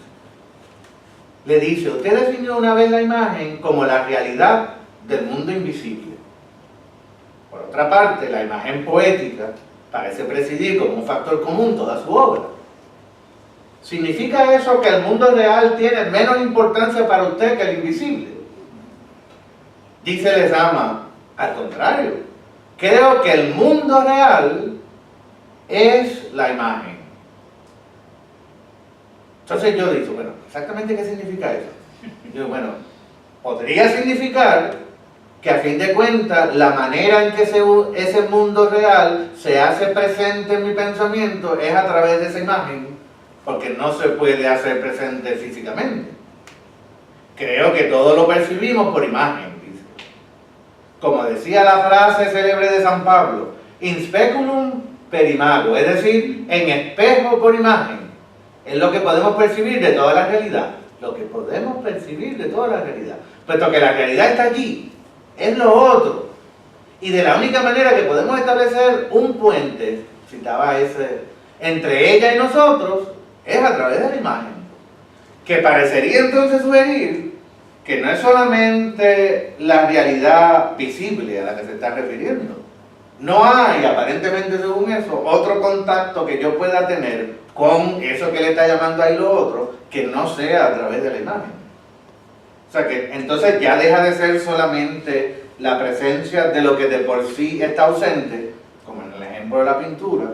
B: Le dice, usted definió una vez la imagen como la realidad del mundo invisible. Por otra parte, la imagen poética parece presidir como un factor común toda su obra. ¿Significa eso que el mundo real tiene menos importancia para usted que el invisible? Dice Lezama, al contrario, creo que el mundo real es la imagen. Entonces yo digo, bueno, ¿exactamente qué significa eso? Digo, bueno, podría significar que a fin de cuentas la manera en que ese mundo real se hace presente en mi pensamiento es a través de esa imagen, porque no se puede hacer presente físicamente. Creo que todo lo percibimos por imagen, dice. Como decía la frase célebre de San Pablo, in speculum per imago, es decir, en espejo por imagen. Es lo que podemos percibir de toda la realidad. Lo que podemos percibir de toda la realidad. Puesto que la realidad está allí, es lo otro. Y de la única manera que podemos establecer un puente, citaba ese, entre ella y nosotros, es a través de la imagen. Que parecería entonces sugerir que no es solamente la realidad visible a la que se está refiriendo. No hay, aparentemente según eso, otro contacto que yo pueda tener con eso que le está llamando ahí lo otro, que no sea a través de la imagen. O sea que entonces ya deja de ser solamente la presencia de lo que de por sí está ausente, como en el ejemplo de la pintura,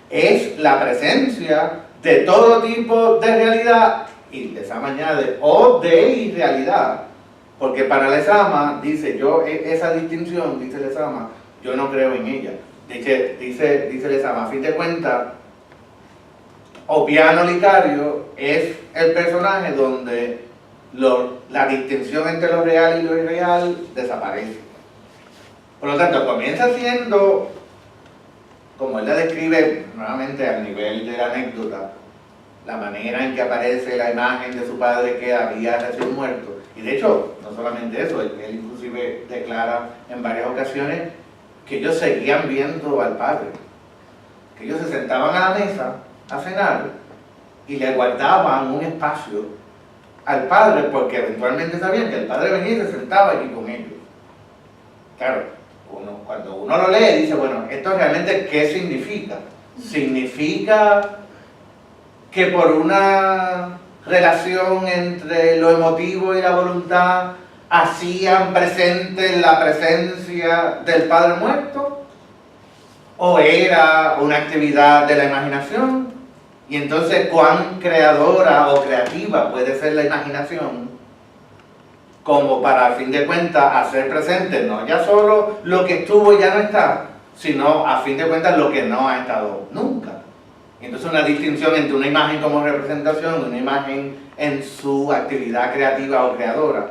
B: es la presencia de todo tipo de realidad, y Lezama añade, o de irrealidad, porque para Lezama, dice, yo, esa distinción, dice Lezama, yo no creo en ella. Dice Lezama, a fin de cuentas, Opiano Licario es el personaje donde la distinción entre lo real y lo irreal desaparece. Por lo tanto, comienza siendo, como él la describe nuevamente al nivel de la anécdota, la manera en que aparece la imagen de su padre que había recién muerto. Y de hecho, no solamente eso, él inclusive declara en varias ocasiones que ellos seguían viendo al padre, que ellos se sentaban a la mesa a cenar y le guardaban un espacio al padre porque eventualmente sabían que el padre venía y se sentaba allí con ellos. Claro, cuando uno lo lee dice, bueno, ¿esto realmente qué significa? ¿Significa que por una relación entre lo emotivo y la voluntad hacían presente la presencia del padre muerto? ¿O era una actividad de la imaginación? Y entonces, ¿cuán creadora o creativa puede ser la imaginación como para, a fin de cuentas, hacer presente no ya solo lo que estuvo y ya no está, sino, a fin de cuentas, lo que no ha estado nunca? Y entonces una distinción entre una imagen como representación y una imagen en su actividad creativa o creadora.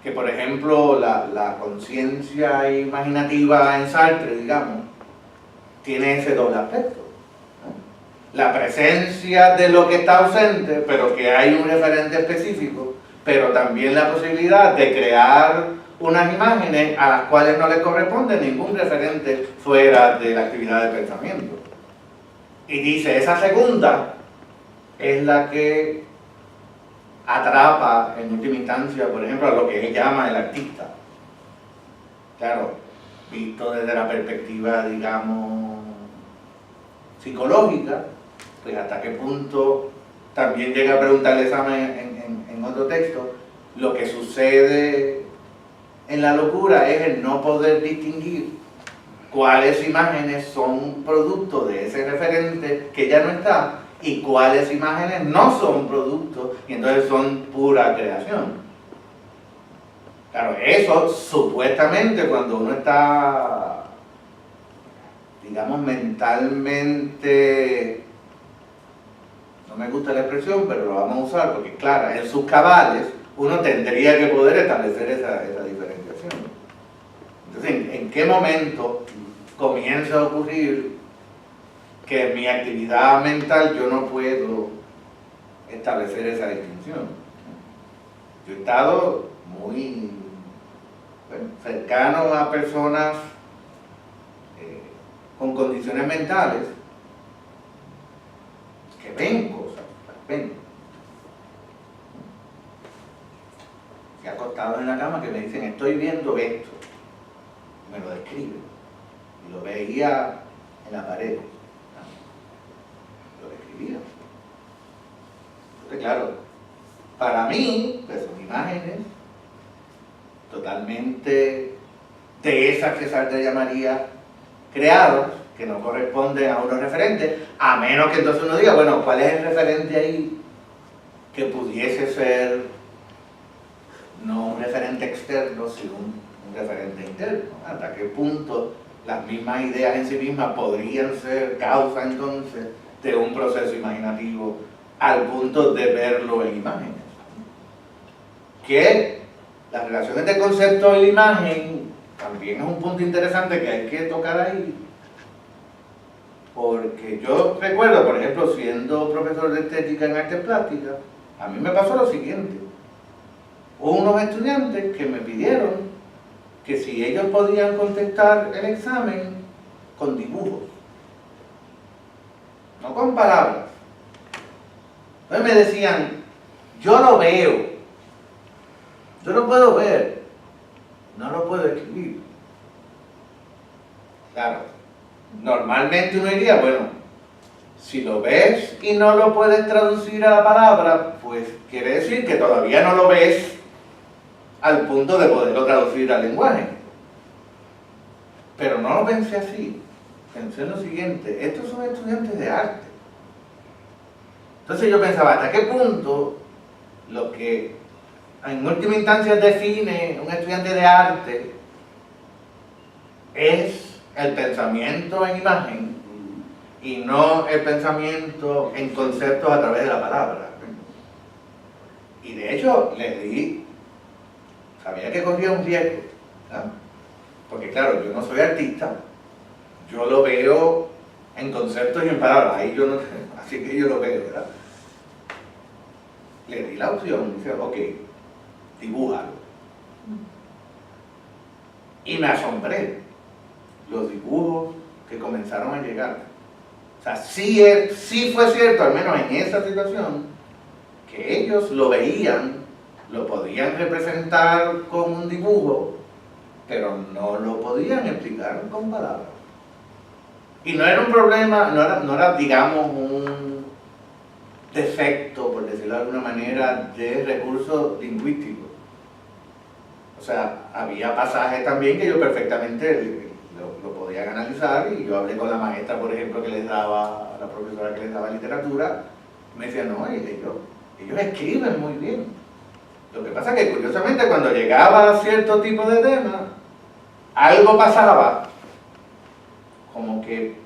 B: Que, por ejemplo, la conciencia imaginativa en Sartre, digamos, tiene ese doble aspecto. La presencia de lo que está ausente, pero que hay un referente específico, pero también la posibilidad de crear unas imágenes a las cuales no le corresponde ningún referente fuera de la actividad de pensamiento. Y dice, esa segunda es la que atrapa en última instancia, por ejemplo, a lo que él llama el artista. Claro, visto desde la perspectiva, digamos, psicológica, pues hasta qué punto también llega a preguntarle en otro texto, lo que sucede en la locura es el no poder distinguir cuáles imágenes son producto de ese referente que ya no está y cuáles imágenes no son producto y entonces son pura creación. Claro, eso supuestamente cuando uno está, digamos, mentalmente, no me gusta la expresión, pero lo vamos a usar porque es clara, en sus cabales uno tendría que poder establecer esa diferenciación. Entonces, ¿en qué momento comienza a ocurrir que en mi actividad mental yo no puedo establecer esa distinción? Yo he estado muy cercano a personas con condiciones mentales que ven cosas, las ven. Se acostados en la cama que me dicen, estoy viendo esto. Me lo describen. Y lo veía en la pared. Lo describía. Entonces, claro, para mí, pues son imágenes totalmente de esas que Sartre llamaría creados, que no corresponden a unos referentes, a menos que entonces uno diga, bueno, ¿cuál es el referente ahí que pudiese ser no un referente externo, sino un referente interno? ¿Hasta qué punto las mismas ideas en sí mismas podrían ser causa entonces de un proceso imaginativo al punto de verlo en imágenes? Que las relaciones de concepto y la imagen también es un punto interesante que hay que tocar ahí, porque yo recuerdo, por ejemplo, siendo profesor de estética en artes plásticas, a mí me pasó lo siguiente. Hubo unos estudiantes que me pidieron que si ellos podían contestar el examen con dibujos, no con palabras. Entonces me decían, yo lo veo, yo lo puedo ver, no lo puedo escribir. Claro, normalmente uno diría, bueno, si lo ves y no lo puedes traducir a la palabra, pues quiere decir que todavía no lo ves al punto de poderlo traducir al lenguaje. Pero no lo pensé así. Pensé en lo siguiente, estos son estudiantes de arte. Entonces yo pensaba, ¿hasta qué punto lo que en última instancia define un estudiante de arte es el pensamiento en imagen y no el pensamiento en conceptos a través de la palabra? Y de hecho le di, sabía que corría un riesgo, ¿no? Porque claro, yo no soy artista, yo lo veo en conceptos y en palabras, ahí yo no, así que yo lo veo, ¿verdad? Le di la opción, dice, ok, dibújalo. Y me asombré los dibujos que comenzaron a llegar. O sea, sí fue cierto, al menos en esa situación, que ellos lo veían, lo podían representar con un dibujo, pero no lo podían explicar con palabras. Y no era un problema, no era digamos, un defecto, por decirlo de alguna manera, de recursos lingüísticos. O sea, había pasajes también que yo perfectamente lo podían analizar, y yo hablé con la maestra, por ejemplo, que les daba, la profesora que les daba literatura, me decía, no, ellos escriben muy bien. Lo que pasa es que curiosamente cuando llegaba a cierto tipo de tema, algo pasaba, como que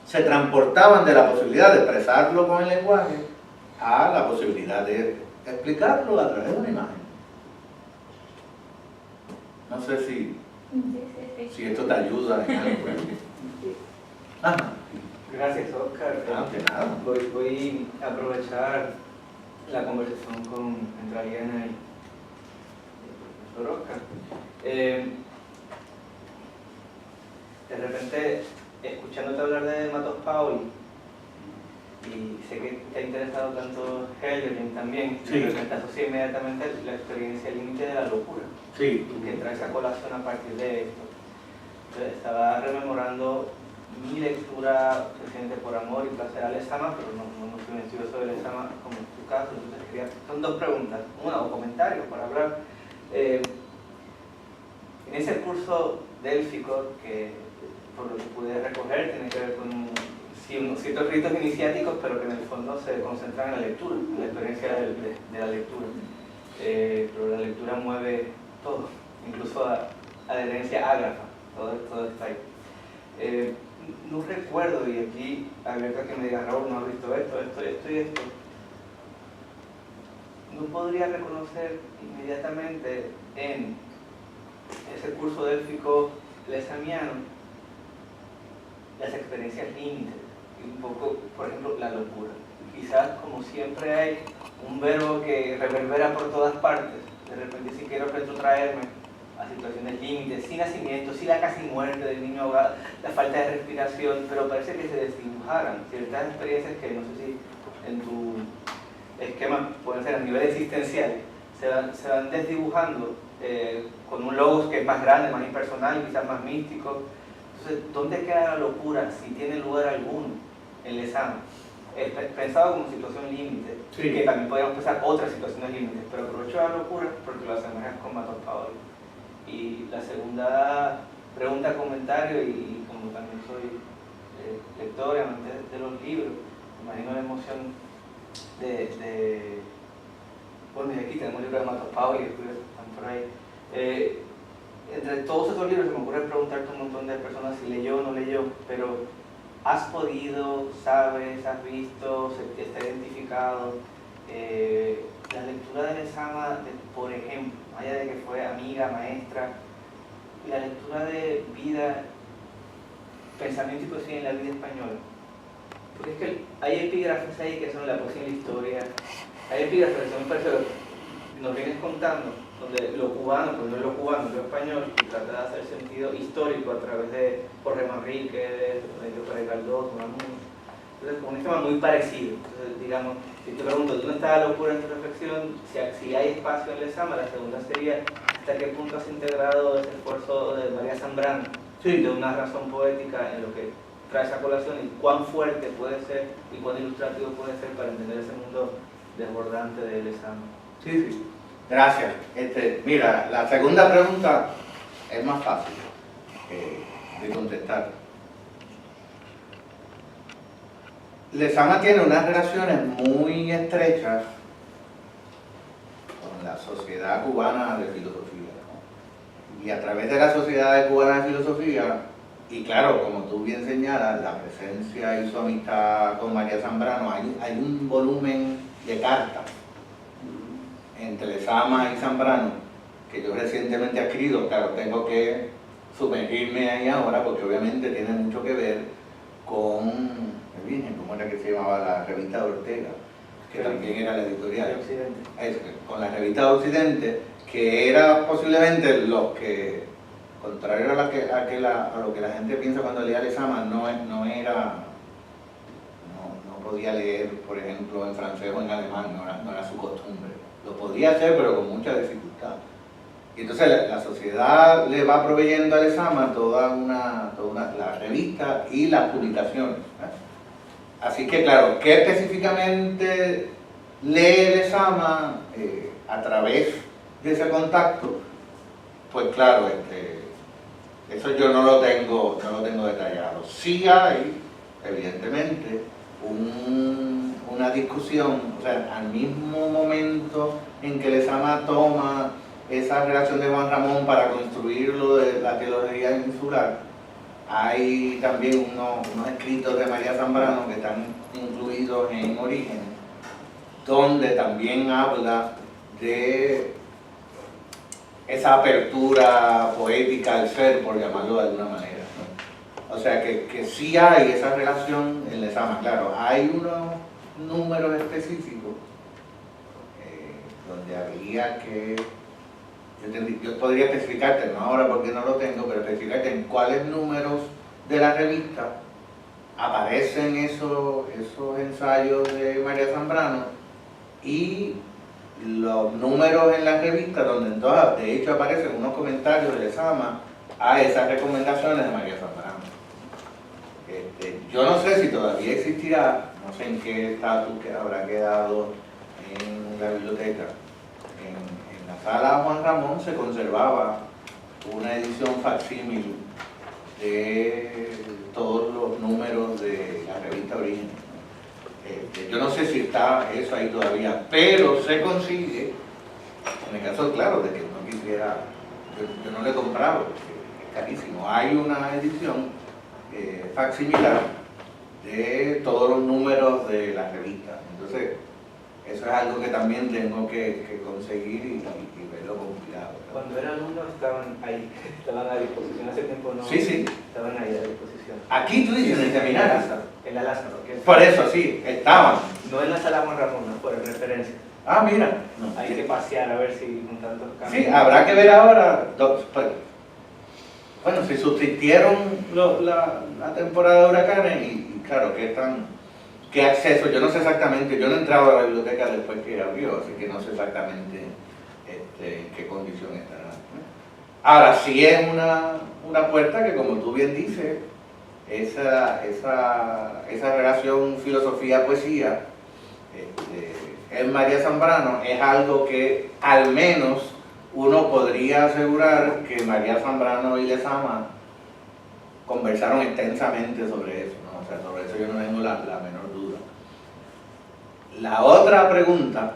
B: se transportaban de la posibilidad de expresarlo con el lenguaje a la posibilidad de explicarlo a través de una imagen. No sé si esto te ayuda en algo. Ajá.
E: Gracias, Oscar.
B: De nada.
E: Voy a aprovechar la conversación entre Ariana y el profesor Oscar. De repente, escuchándote hablar de Matos Paoli, y sé que te ha interesado tanto Helderlin también,
B: Sí.
E: de repente asocia inmediatamente la experiencia límite de la locura,
B: Sí.
E: que trae esa colación a partir de esto. Entonces, estaba rememorando mi lectura reciente por Amor y Placer a Lezama, pero no soy un estudioso de Lezama como en tu caso, entonces son dos preguntas, una o comentarios para hablar. En ese curso délfico, que por lo que pude recoger tiene que ver con ciertos ritos iniciáticos, pero que en el fondo se concentran en la lectura, en la experiencia de la lectura. Pero la lectura mueve todo, incluso adherencia ágrafa, todo está ahí. No recuerdo, y aquí abierto a que me diga, Raúl, no has visto esto y esto. No podría reconocer inmediatamente en ese curso délfico lezamiano las experiencias límites, y un poco, por ejemplo, la locura. Quizás, como siempre hay un verbo que reverbera por todas partes, de repente si quiero retrotraerme a situaciones límites, sí nacimiento, sí la casi muerte del niño ahogado, la falta de respiración, pero parece que se desdibujaran ciertas experiencias que no sé si en tu esquema pueden ser a nivel existencial, se van desdibujando con un logos que es más grande, más impersonal, quizás más místico. Entonces, ¿dónde queda la locura si tiene lugar alguno en Lezama? Pensado como situación límite,
B: Sí.
E: que también podríamos pensar otras situaciones límites, pero aprovecho la locura porque lo asemejas con Matos Paoli. Y la segunda pregunta, comentario, y como también soy lector y amante de los libros, imagino la emoción de bueno, y aquí tenemos libros de Matos Paoli, que están por ahí. Entre todos esos libros se me ocurre preguntarte a un montón de personas si leyó o no leyó, pero ¿has podido, sabes, has visto, está identificado la lectura de Lezama, por ejemplo, más allá de que fue amiga, maestra, la lectura de vida, pensamiento y poesía en la vida española? Porque es que hay epígrafes ahí que son la poesía y la historia, hay epígrafes que son personas, nos vienes contando, donde lo cubano, pues no es lo cubano, es lo español, y trata de hacer sentido histórico a través de Jorge Manríquez, de Pérez Galdós, entonces con un tema muy parecido. Entonces, digamos, si te pregunto, ¿dónde está la locura en tu reflexión? Si hay espacio en Lezama, la segunda sería, ¿hasta qué punto has integrado ese esfuerzo de María Zambrano,
B: Sí.
E: de una razón poética en lo que trae esa colación, y cuán fuerte puede ser y cuán ilustrativo puede ser para entender ese mundo desbordante de Lezama?
B: Sí, sí. Gracias. Mira, la segunda pregunta es más fácil de contestar. Lezama tiene unas relaciones muy estrechas con la Sociedad Cubana de Filosofía, ¿no? Y a través de la Sociedad Cubana de Filosofía, y claro, como tú bien señalas, la presencia y su amistad con María Zambrano, hay un volumen de cartas entre Lezama y Zambrano que yo recientemente he escrito. Claro, tengo que sumergirme ahí ahora porque obviamente tiene mucho que ver con, ¿cómo era que se llamaba la revista de Ortega? Que también era la editorial. Con la revista de Occidente, que era posiblemente lo que, contrario a lo que la gente piensa cuando leía Lezama, no podía leer, por ejemplo, en francés o en alemán, no era su costumbre. Lo podía hacer, pero con mucha dificultad. Y entonces la sociedad le va proveyendo a Lezama toda la revista y las publicaciones. Así que claro, ¿qué específicamente lee Lezama a través de ese contacto? Pues claro, eso yo no lo tengo detallado. Sí hay, evidentemente, una discusión, o sea, al mismo momento en que Lezama toma esa relación de Juan Ramón para construir lo de la teología insular, hay también unos escritos de María Zambrano que están incluidos en Origen, donde también habla de esa apertura poética al ser, por llamarlo de alguna manera, ¿no? O sea que sí hay esa relación en Lezama. Claro, hay unos números específicos donde habría que, yo podría especificarte, no ahora porque no lo tengo, pero especificarte en cuáles números de la revista aparecen esos ensayos de María Zambrano y los números en la revista donde entonces de hecho aparecen unos comentarios de Lezama a esas recomendaciones de María Zambrano. Yo no sé si todavía existirá, no sé en qué estatus habrá quedado en la biblioteca. En la sala Juan Ramón se conservaba una edición facsímil de todos los números de la revista Origen. Yo no sé si está eso ahí todavía, pero se consigue, en el caso, claro, de que uno quisiera, yo no le he comprado, es carísimo. Hay una edición facsimilar de todos los números de la revista. Entonces, eso es algo que también tengo que conseguir y verlo con cuidado, ¿verdad?
E: Cuando era alumno estaban ahí, estaban a disposición, hace tiempo no.
B: Sí, sí.
E: Estaban ahí a disposición.
B: Aquí tú dices, en el seminario.
E: En la Lázaro. Que es,
B: Por eso, sí, estaban.
E: no en la sala Juan Ramón, no, por referencia.
B: Ah, mira. No.
E: Hay que pasear a ver si con tantos cambios.
B: Sí, habrá que ver ahora. Bueno, si sustituyeron la temporada de huracanes y claro, ¿qué acceso? Yo no sé exactamente, yo no he entrado a la biblioteca después que abrió, así que no sé exactamente en qué condición estará. Ahora, sí es una puerta que, como tú bien dices, esa relación filosofía-poesía en María Zambrano es algo que al menos uno podría asegurar que María Zambrano y Lezama conversaron extensamente sobre eso, ¿no? O sea, sobre eso yo no tengo la menor duda. La otra pregunta,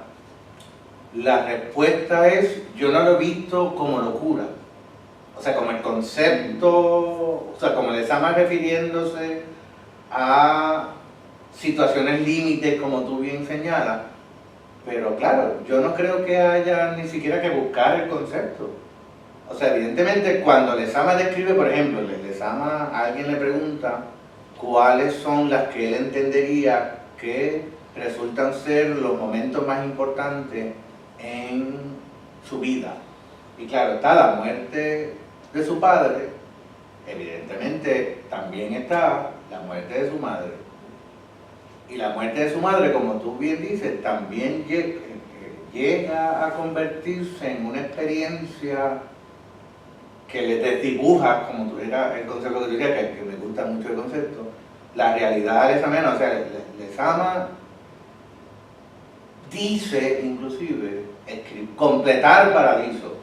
B: la respuesta es, yo no lo he visto como locura. O sea, como el concepto, o sea, como Lezama refiriéndose a situaciones límites, como tú bien señalas, pero claro, yo no creo que haya ni siquiera que buscar el concepto. O sea, evidentemente cuando Lezama describe, por ejemplo, Lezama, a alguien le pregunta cuáles son las que él entendería que resultan ser los momentos más importantes en su vida. Y claro, está la muerte de su padre, evidentemente también está la muerte de su madre. Y la muerte de su madre, como tú bien dices, también llega a convertirse en una experiencia que le desdibuja, como tú era el concepto que tú decías, que me gusta mucho el concepto, la realidad lezamiana. O sea, Lezama dice, inclusive, completar Paradiso.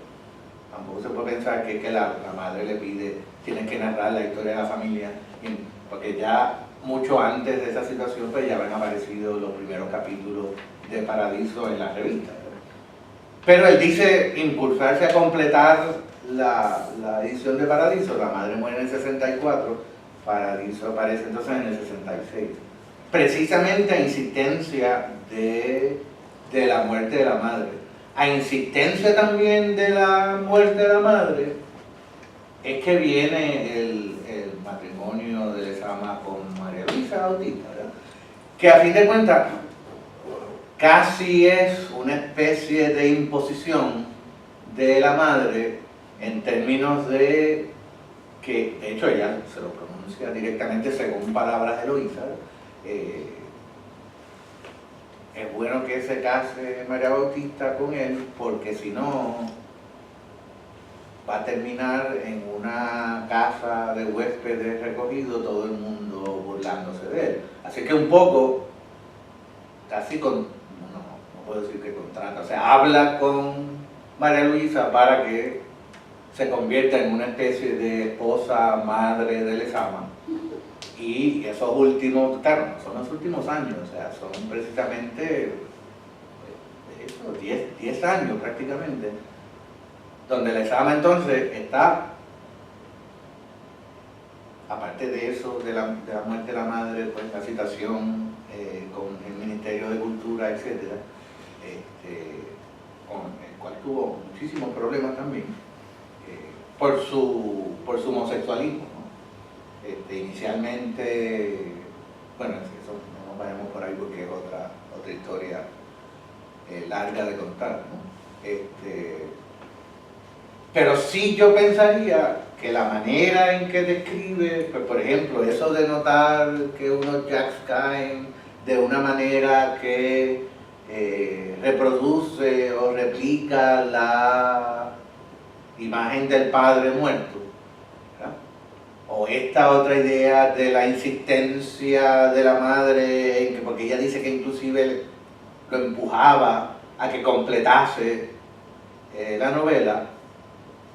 B: Tampoco se puede pensar que la madre le pide, tienes que narrar la historia de la familia, porque ya mucho antes de esa situación pues ya habían aparecido los primeros capítulos de Paradiso en la revista. Pero él dice impulsarse a completar la edición de Paradiso. La madre muere en el 64, Paradiso aparece entonces en el 66. Precisamente a insistencia de la muerte de la madre. A insistencia también de la muerte de la madre es que viene el matrimonio de Lezama con María Luisa Bautista, ¿verdad? Que a fin de cuentas casi es una especie de imposición de la madre en términos de que, de hecho, ella se lo pronuncia directamente según palabras de Luisa. Es bueno que se case María Bautista con él, porque si no va a terminar en una casa de huéspedes recogido, todo el mundo burlándose de él. Así que un poco, casi no puedo decir que contrata, o sea, habla con María Luisa para que se convierta en una especie de esposa, madre de Lezama. Y esos últimos, claro, son los últimos años, o sea, son precisamente eso, 10 años prácticamente, donde Lezama entonces está, aparte de eso, de la muerte de la madre, pues la situación con el Ministerio de Cultura, etcétera, con el cual tuvo muchísimos problemas también, por su homosexualismo, ¿no? Inicialmente, bueno, eso no nos vayamos por ahí porque es otra historia larga de contar, ¿no? Pero sí yo pensaría que la manera en que describe, pues por ejemplo, eso de notar que unos jacks caen de una manera que reproduce o replica la imagen del padre muerto, ¿verdad? O esta otra idea de la insistencia de la madre, porque ella dice que inclusive lo empujaba a que completase la novela.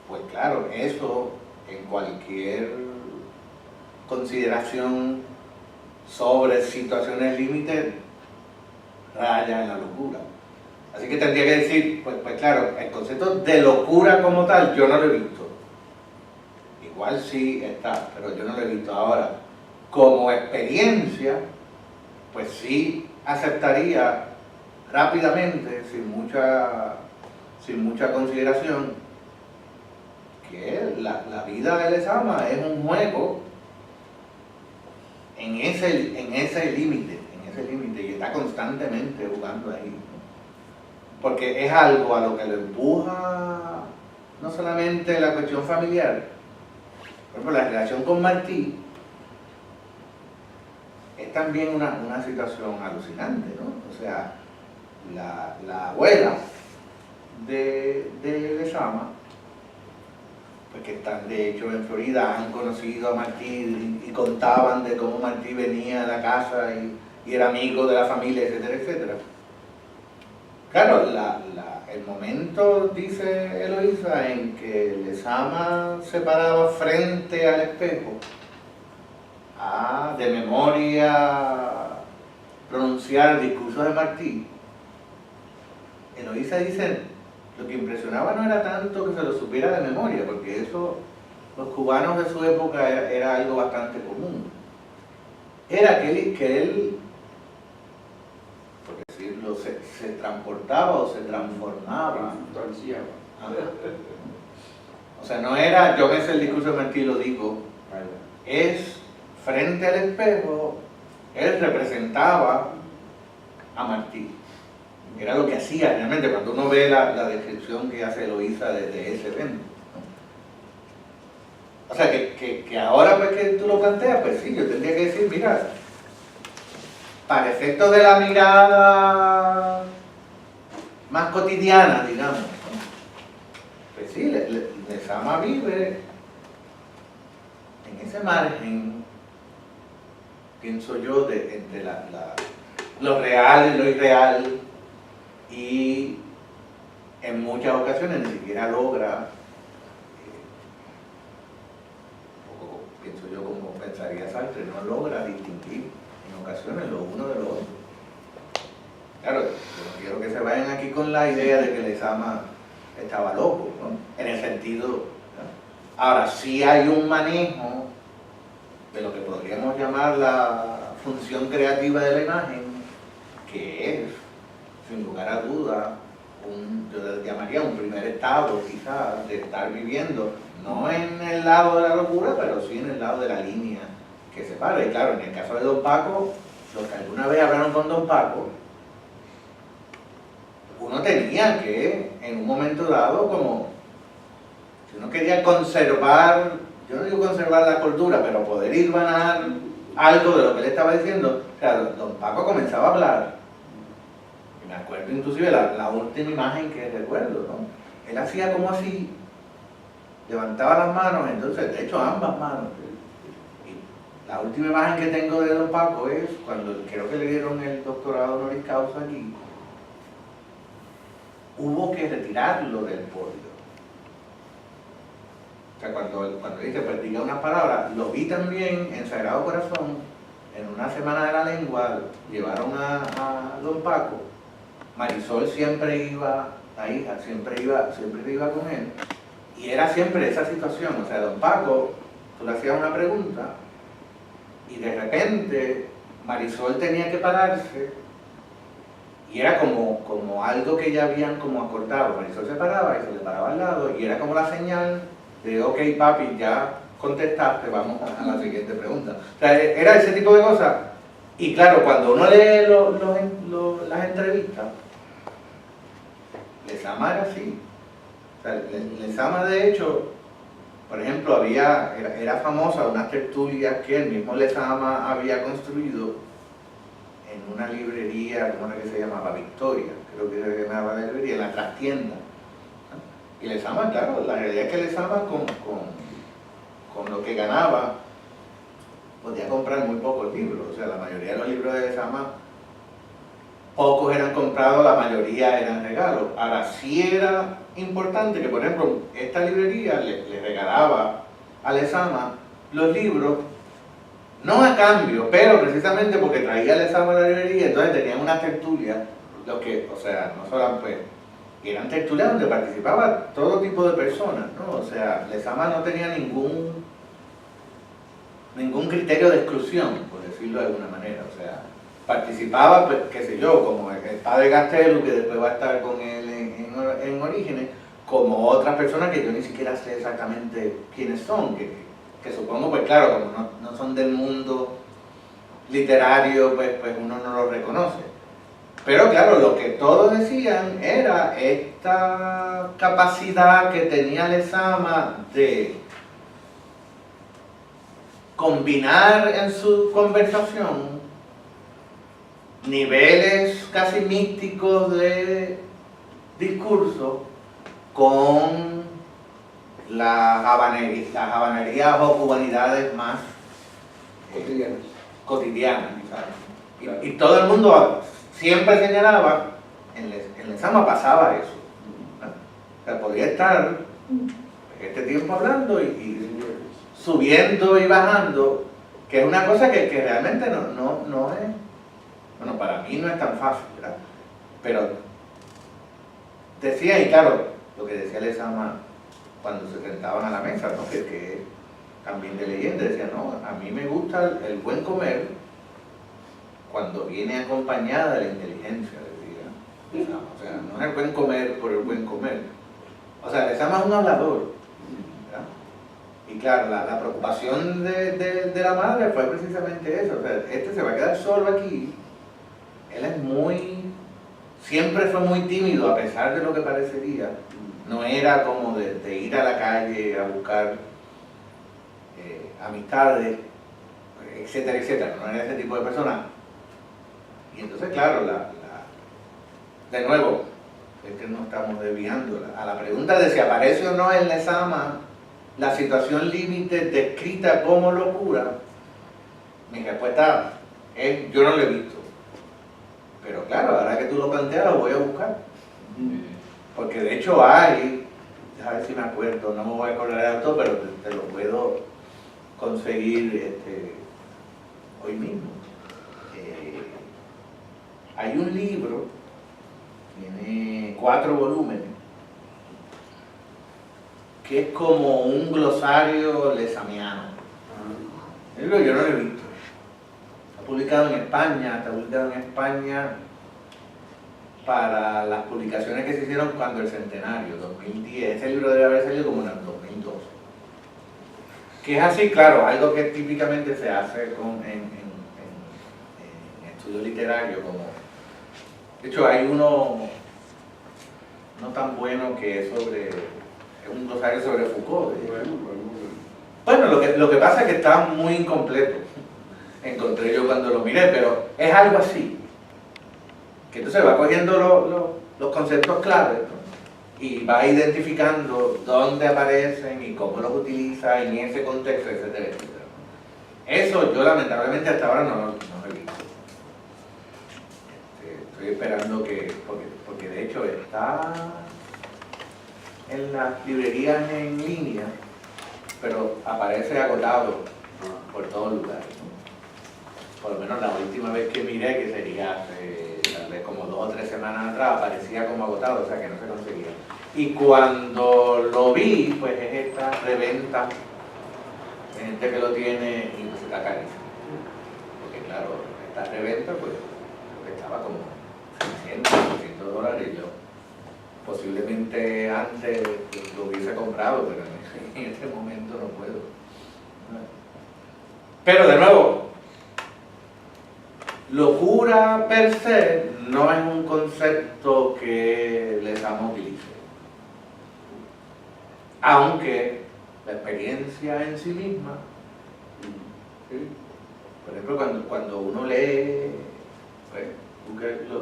B: Pues claro, eso en cualquier consideración sobre situaciones límites raya en la locura. Así que tendría que decir, pues claro, el concepto de locura como tal yo no lo he visto. Igual sí está, pero yo no lo he visto. Ahora, como experiencia, pues sí aceptaría rápidamente, sin mucha consideración, que la vida de Lezama es un juego en ese límite, y está constantemente jugando ahí, ¿no? porque es algo a lo que lo empuja no solamente la cuestión familiar, por ejemplo, la relación con Martí es también una situación alucinante, ¿no? O sea, la abuela de Lezama, pues que están de hecho en Florida, han conocido a Martí y contaban de cómo Martí venía a la casa y era amigo de la familia, etcétera, etcétera. Claro, el momento, dice Eloísa, en que Lezama se paraba frente al espejo de memoria pronunciar el discurso de Martí, Eloísa dice, lo que impresionaba no era tanto que se lo supiera de memoria, porque eso, los cubanos de su época era algo bastante común. Era que él por decirlo, se transportaba o se transformaba.
C: Transiaba.
B: O sea, no era, yo me sé el discurso de Martí y lo digo, es frente al espejo, él representaba a Martí. Era lo que hacía realmente cuando uno ve la descripción que hace Eloísa de ese evento, ¿no? O sea, que ahora pues que tú lo planteas, pues sí, yo tendría que decir, mira, para efectos de la mirada más cotidiana, digamos, ¿no? Pues sí, Lezama vive en ese margen, pienso yo, entre lo real y lo irreal, y en muchas ocasiones ni siquiera logra, pienso yo como pensaría Sartre, no logra distinguir en ocasiones lo uno de lo otro. Claro, yo no quiero que se vayan aquí con la idea de que Lezama estaba loco, ¿no? En el sentido, ¿no? Ahora sí hay un manejo de lo que podríamos llamar la función creativa de la imagen, que es, sin lugar a duda, yo llamaría un primer estado quizás de estar viviendo, no en el lado de la locura, pero sí en el lado de la línea que separa. Y claro, en el caso de Don Paco, los que alguna vez hablaron con Don Paco, uno tenía que, en un momento dado, como si uno quería conservar, yo no digo conservar la cordura, pero poder hilvanar algo de lo que él estaba diciendo, o sea, Don Paco comenzaba a hablar. Y me acuerdo inclusive la última imagen que recuerdo, ¿no? Él hacía como así, levantaba las manos, entonces, de hecho ambas manos. Y la última imagen que tengo de Don Paco es cuando creo que le dieron el doctorado honoris causa aquí, hubo que retirarlo del podio. O sea, cuando dice, pues diga unas palabras, lo vi también en Sagrado Corazón, en una semana de la lengua, llevaron a Don Paco, Marisol siempre iba, la hija, siempre iba con él, y era siempre esa situación, o sea, Don Paco, tú le hacías una pregunta, y de repente Marisol tenía que pararse, y era como algo que ya habían como acordado. Marisol se paraba y se le paraba al lado, y era como la señal de, ok papi, ya contestaste, vamos a la siguiente pregunta. O sea, era ese tipo de cosas. Y claro, cuando uno lee las entrevistas, Lezama era así. O sea, Lezama de hecho, por ejemplo, era famosa unas tertulias que el mismo Lezama había construido en una librería, ¿cómo era que se llamaba? Victoria, creo que se llamaba la librería, en la trastienda. Y Lezama, claro, la realidad es que Lezama con lo que ganaba podía comprar muy pocos libros, o sea, la mayoría de los libros de Lezama, pocos eran comprados, la mayoría eran regalos. Ahora sí era importante que, por ejemplo, esta librería le regalaba a Lezama los libros, no a cambio, pero precisamente porque traía Lezama a la librería, entonces tenían unas tertulias, lo que, o sea, no solo pues, eran tertulias donde participaba todo tipo de personas, ¿no? O sea, Lezama no tenía ningún criterio de exclusión, por decirlo de alguna manera, o sea, participaba, pues, qué sé yo, como el padre Gastelu, que después va a estar con él en Orígenes, como otras personas que yo ni siquiera sé exactamente quiénes son, que supongo, pues claro, como no son del mundo literario, pues uno no lo reconoce. Pero claro, lo que todos decían era esta capacidad que tenía Lezama de combinar en su conversación niveles casi místicos de discurso con las habanerías o cubanidades más cotidianas. ¿Sabes? Y todo el mundo siempre señalaba, en Lezama pasaba eso. ¿No? O sea, podía estar este tiempo hablando y subiendo y bajando, que es una cosa que realmente no es, bueno, para mí no es tan fácil, ¿verdad? Pero decía, y claro, lo que decía Lezama cuando se sentaban a la mesa, ¿no? que también de leyenda, decía, no, a mí me gusta el buen comer cuando viene acompañada de la inteligencia, decía Lezama. O sea, no es el buen comer por el buen comer. O sea, Lezama es un hablador, ¿verdad? Y claro, la preocupación de la madre fue precisamente eso. O sea, este se va a quedar solo aquí. Él es siempre fue muy tímido a pesar de lo que parecería. No era como de ir a la calle a buscar amistades, etcétera, etcétera. No era ese tipo de persona. Y entonces, claro, de nuevo, es que no estamos desviando a la pregunta de si aparece o no en Lezama la situación límite descrita como locura. Mi respuesta es, yo no lo he visto. Pero claro, ahora que tú lo planteas, lo voy a buscar. Porque de hecho hay, a ver si me acuerdo, no me voy a acordar de autor, pero te lo puedo conseguir hoy mismo. Hay un libro, tiene 4 volúmenes, que es como un glosario lezamiano. El libro yo no lo he visto. Está publicado en España, para las publicaciones que se hicieron cuando el centenario, 2010. Ese libro debe haber salido como en el 2012. Que es así, claro, algo que típicamente se hace en estudio literario, como... De hecho, hay uno no tan bueno que es un glosario sobre Foucault. Bueno, lo que pasa es que está muy incompleto. Encontré yo cuando lo miré, pero es algo así. Que entonces va cogiendo los conceptos claves, ¿no? Y va identificando dónde aparecen y cómo los utiliza en ese contexto, etcétera, etcétera. Eso yo lamentablemente hasta ahora no he visto. Estoy esperando porque de hecho está en las librerías en línea, pero aparece agotado por todos lugares, ¿no? Por lo menos la última vez que miré, que sería hace tal vez como 2 o 3 semanas atrás, aparecía como agotado, o sea que no se conseguía. Y cuando lo vi, pues es esta reventa, gente que lo tiene y pues está carísimo. Porque claro, esta reventa pues estaba como $600, $800, yo posiblemente antes lo hubiese comprado, pero en este momento no puedo. Pero de nuevo, locura per se no es un concepto que Lezama utilice. Aunque la experiencia en sí misma, por ejemplo, cuando uno lee, pues,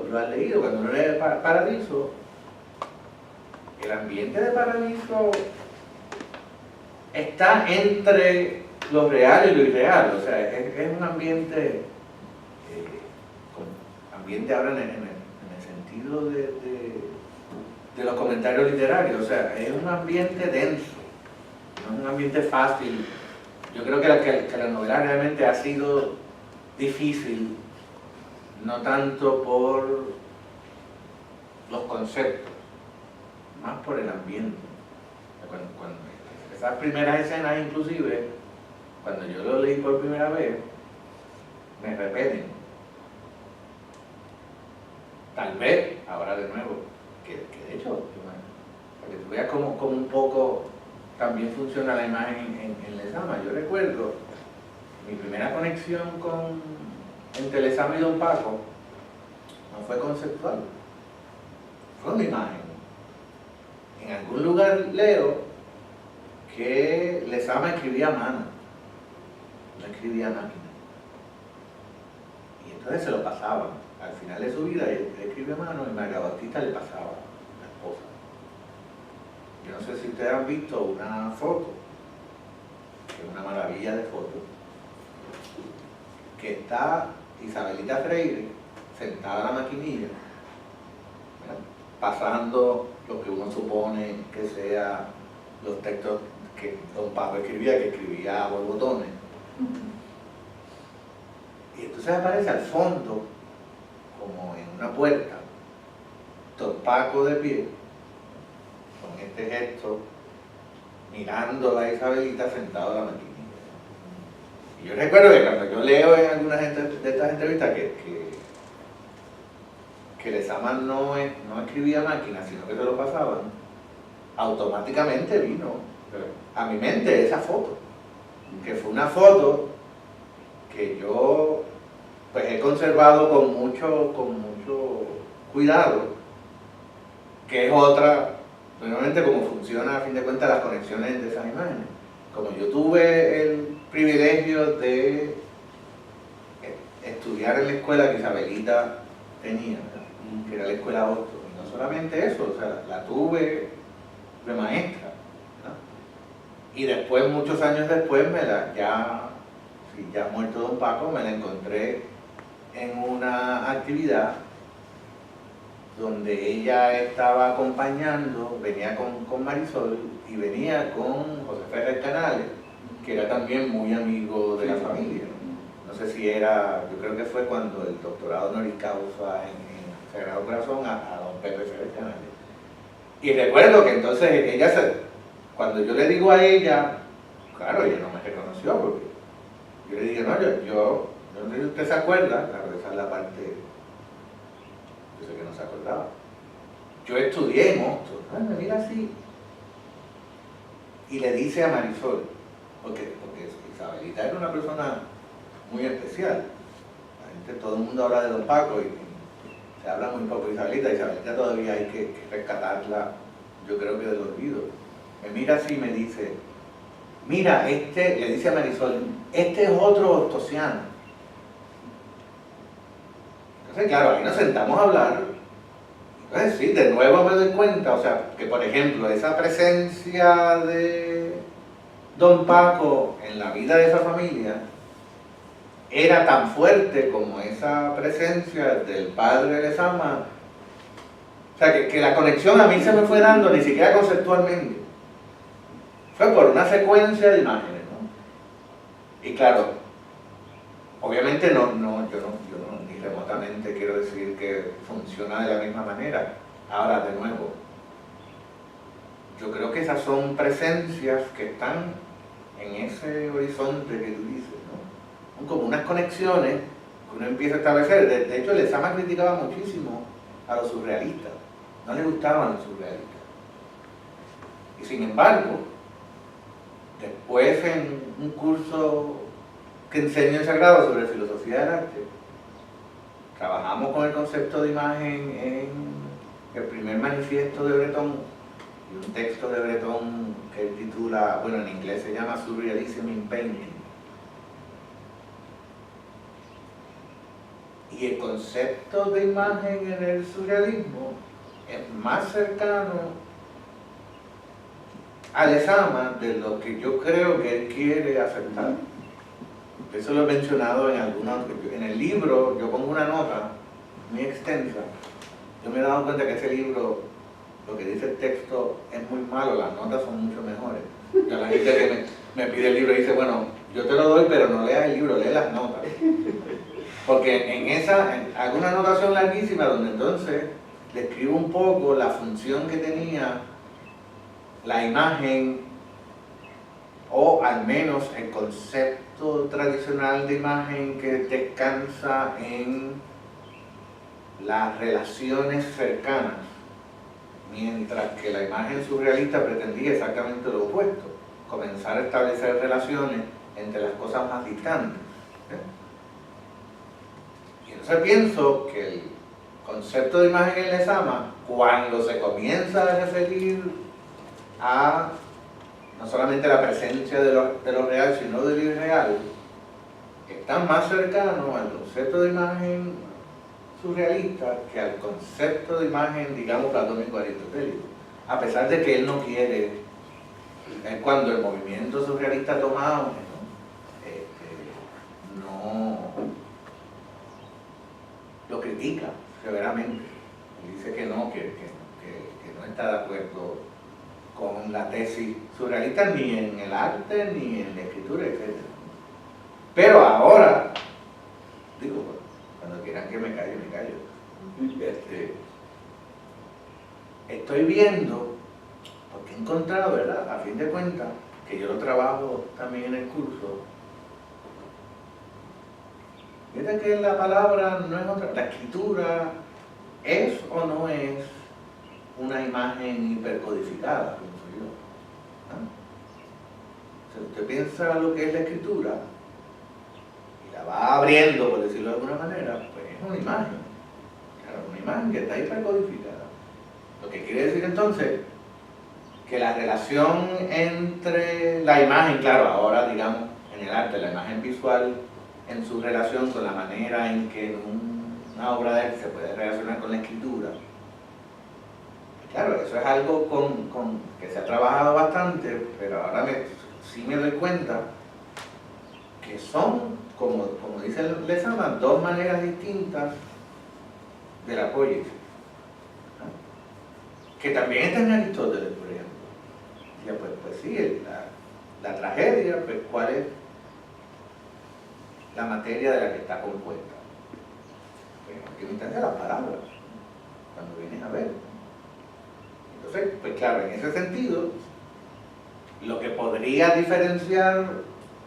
B: lo has leído, cuando uno lee Paradiso, el ambiente de Paradiso está entre lo real y lo irreal, o sea, es un ambiente, ahora en el sentido de los comentarios literarios, o sea, es un ambiente denso, no es un ambiente fácil. Yo creo que la novela realmente ha sido difícil, no tanto por los conceptos, más por el ambiente. Cuando esas primeras escenas, inclusive, cuando yo lo leí por primera vez, me repelen. Tal vez, ahora de nuevo, que de hecho, para que tú veas cómo un poco también funciona la imagen en Lezama. Yo recuerdo mi primera conexión entre Lezama y Don Paco no fue conceptual, fue una imagen. En algún lugar leo que Lezama escribía a mano, no escribía a máquina. Y entonces se lo pasaban. Al final de su vida él escribió a mano y María Bautista le pasaba a la esposa. Yo no sé si ustedes han visto una foto, que es una maravilla de foto, que está Isabelita Freire sentada en la maquinilla, ¿verdad?, pasando lo que uno supone que sea los textos que don Paco escribía, que escribía a borbotones. Y entonces aparece al fondo, como en una puerta, don Paco de pie, con este gesto, mirando a Isabelita sentado en la maquinilla. Y yo recuerdo que cuando yo leo en algunas de estas entrevistas que Lezama no escribía a máquina, sino que se lo pasaban, automáticamente vino a mi mente esa foto, que fue una foto que yo pues he conservado con mucho cuidado, que es otra, nuevamente, cómo funciona a fin de cuentas las conexiones de esas imágenes. Como yo tuve el privilegio de estudiar en la escuela que Isabelita tenía, ¿verdad?, que era la escuela 8, y no solamente eso, o sea, la tuve de maestra, ¿verdad?, y después, muchos años después, ya muerto don Paco, me la encontré en una actividad donde ella estaba acompañando, venía con Marisol y venía con José Ferrer Canales, que era también muy amigo de la familia. No sé si era, yo creo que fue cuando el doctorado honoris causa en Sagrado Corazón a don Pepe Ferrer Canales. Y recuerdo que entonces cuando yo le digo a ella, claro, ella no me reconoció, porque yo le dije, no, yo no sé si usted se acuerda, claro, esa es la parte, yo sé que no se acordaba. Yo estudié en Monstruos, me mira así, y le dice a Marisol, porque Isabelita era una persona muy especial. La gente, todo el mundo habla de don Paco y se habla muy poco de Isabelita. Isabelita todavía hay que rescatarla, yo creo que del olvido. Me mira así y me dice, mira, le dice a Marisol, este es otro Ostosiano. Entonces, claro, ahí nos sentamos a hablar. Entonces, sí, de nuevo me doy cuenta, o sea, que por ejemplo, esa presencia de don Paco en la vida de esa familia era tan fuerte como esa presencia del padre de Lezama. O sea, que la conexión a mí se me fue dando, ni siquiera conceptualmente. Fue por una secuencia de imágenes, ¿no? Y claro, obviamente yo no ni remotamente quiero decir que funciona de la misma manera. Ahora, de nuevo, yo creo que esas son presencias que están en ese horizonte que tú dices, ¿no? Son como unas conexiones que uno empieza a establecer. De hecho, Lezama criticaba muchísimo a los surrealistas, no le gustaban los surrealistas. Y sin embargo, después en un curso que enseño en Sagrado sobre filosofía del arte, trabajamos con el concepto de imagen en el primer manifiesto de Breton y un texto de Breton que él titula, bueno, en inglés se llama Surrealism in Painting. Y el concepto de imagen en el surrealismo es más cercano a Lezama de lo que yo creo que él quiere aceptar. Eso lo he mencionado en el libro. Yo pongo una nota muy extensa. Yo me he dado cuenta que ese libro, lo que dice el texto es muy malo, las notas son mucho mejores. Ya la gente que me pide el libro dice, bueno, yo te lo doy, pero no leas el libro, lee las notas. Porque en esa hago una anotación larguísima donde entonces describo un poco la función que tenía la imagen, o al menos el concepto tradicional de imagen que descansa en las relaciones cercanas, mientras que la imagen surrealista pretendía exactamente lo opuesto, comenzar a establecer relaciones entre las cosas más distantes. Y entonces pienso que concepto de imagen en Lezama, cuando se comienza a referir a no solamente la presencia de lo real, sino de lo irreal, está más cercano al concepto de imagen surrealista que al concepto de imagen, digamos, platónico aristotélico. A pesar de que él no quiere, es cuando el movimiento surrealista toma auge, no lo critica severamente. Dice que no está de acuerdo con la tesis surrealista ni en el arte, ni en la escritura, etc. Pero ahora, digo, cuando quieran que me callo, me callo. Estoy viendo, porque he encontrado, ¿verdad? A fin de cuentas, que yo lo trabajo también en el curso. Fíjate que la palabra no es otra, la escritura es o no es una imagen hipercodificada, pienso yo. ¿Ah? Si usted piensa lo que es la escritura y la va abriendo, por decirlo de alguna manera, pues es una imagen. Claro, una imagen que está hipercodificada. Lo que quiere decir entonces que la relación entre la imagen, claro, ahora digamos en el arte, la imagen visual en su relación con la manera en que una obra de arte se puede relacionar con la escritura. Claro, eso es algo que se ha trabajado bastante, pero ahora sí me doy cuenta que son, como dice Lezama, dos maneras distintas de la poesía. Que también está en Aristóteles, por ejemplo. Ya pues sí, la tragedia, pues ¿cuál es la materia de la que está compuesta? Pues en última instancia las palabras, cuando vienes a ver. Entonces, pues claro, en ese sentido, lo que podría diferenciar,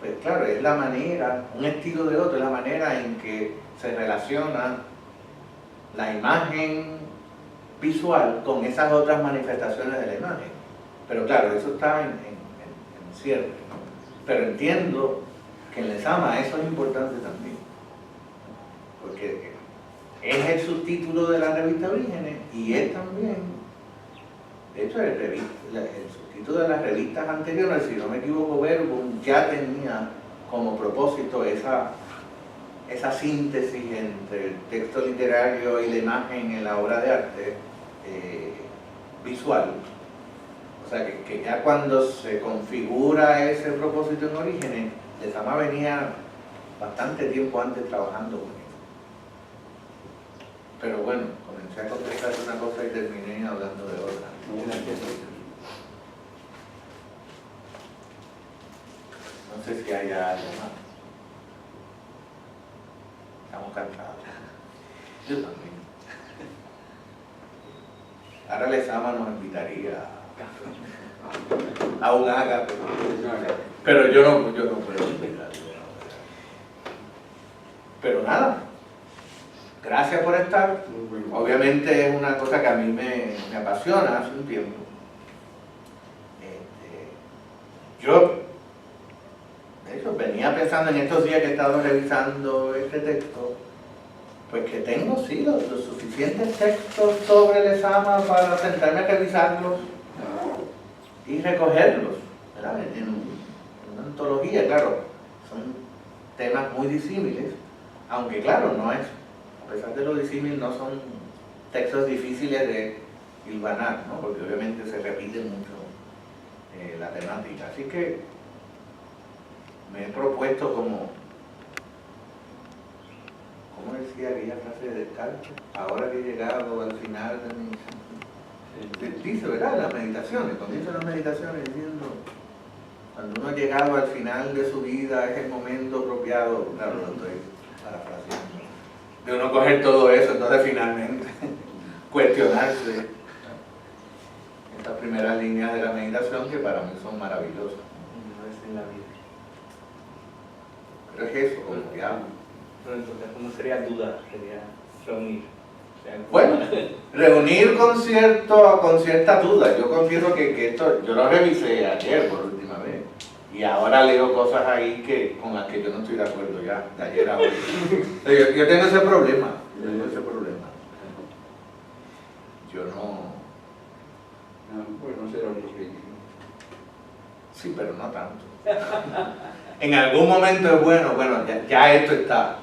B: pues claro, es la manera, un estilo de otro, es la manera en que se relaciona la imagen visual con esas otras manifestaciones de la imagen. Pero claro, eso está en cierre, ¿no? Pero entiendo que en Lezama eso es importante también, porque es el subtítulo de la revista Orígenes y es también, de hecho, el subtítulo de las revistas anteriores, si no me equivoco, Verbum ya tenía como propósito esa síntesis entre el texto literario y la imagen en la obra de arte visual. O sea, que ya cuando se configura ese propósito en Orígenes, Lezama venía bastante tiempo antes trabajando con eso. Pero bueno, comencé a contestar una cosa y terminé hablando de otra. No sé si haya algo más. Estamos cansados. Yo también. Ahora Lezama nos invitaría a un ágape, pero yo no puedo invitar. Pero nada, gracias por estar. Obviamente es una cosa que a mí me apasiona hace un tiempo. Yo, de hecho, venía pensando en estos días que he estado revisando este texto, pues que tengo, sí, los suficientes textos sobre Lezama para sentarme a revisarlos y recogerlos, ¿verdad? En una antología, claro, son temas muy disímiles, aunque claro, no es, a pesar de lo disímil, no son textos difíciles de hilvanar, ¿no? Porque obviamente se repite mucho la temática. Así que me he propuesto como decía aquella frase de Descartes, ahora que he llegado al final de mi... Dice, ¿verdad? Las meditaciones, comienza las meditaciones diciendo, cuando uno ha llegado al final de su vida es el momento apropiado, claro, lo estoy parafraseando, de uno coger todo eso, entonces finalmente cuestionarse estas primeras líneas de la meditación que para mí son maravillosas.
E: No es en la vida.
B: Pero es eso, como que hago.
E: Pero entonces no sería duda, sería reunir.
B: Bueno, reunir con cierta duda. Yo confieso que esto, yo lo revisé ayer por última vez y ahora leo cosas ahí con las que yo no estoy de acuerdo ya, de ayer a hoy. Yo tengo ese problema, yo no...
C: Pues no será muy crítico.
B: Sí, pero no tanto. En algún momento es bueno, ya esto está.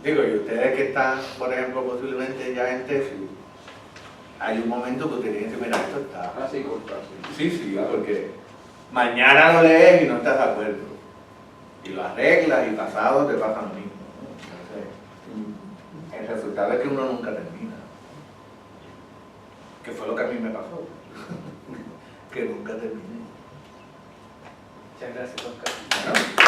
B: Digo, y ustedes que están, por ejemplo, posiblemente ya en tesis, hay un momento que ustedes tienen que mira, esto está.
C: Así cortarse.
B: Sí, porque mañana lo lees y no estás de acuerdo. Y lo arreglas y pasado te pasa lo mismo, ¿no? Entonces, el resultado es que uno nunca termina. Que fue lo que a mí me pasó. Que nunca terminé.
E: Muchas gracias, Oscar.
B: Bueno,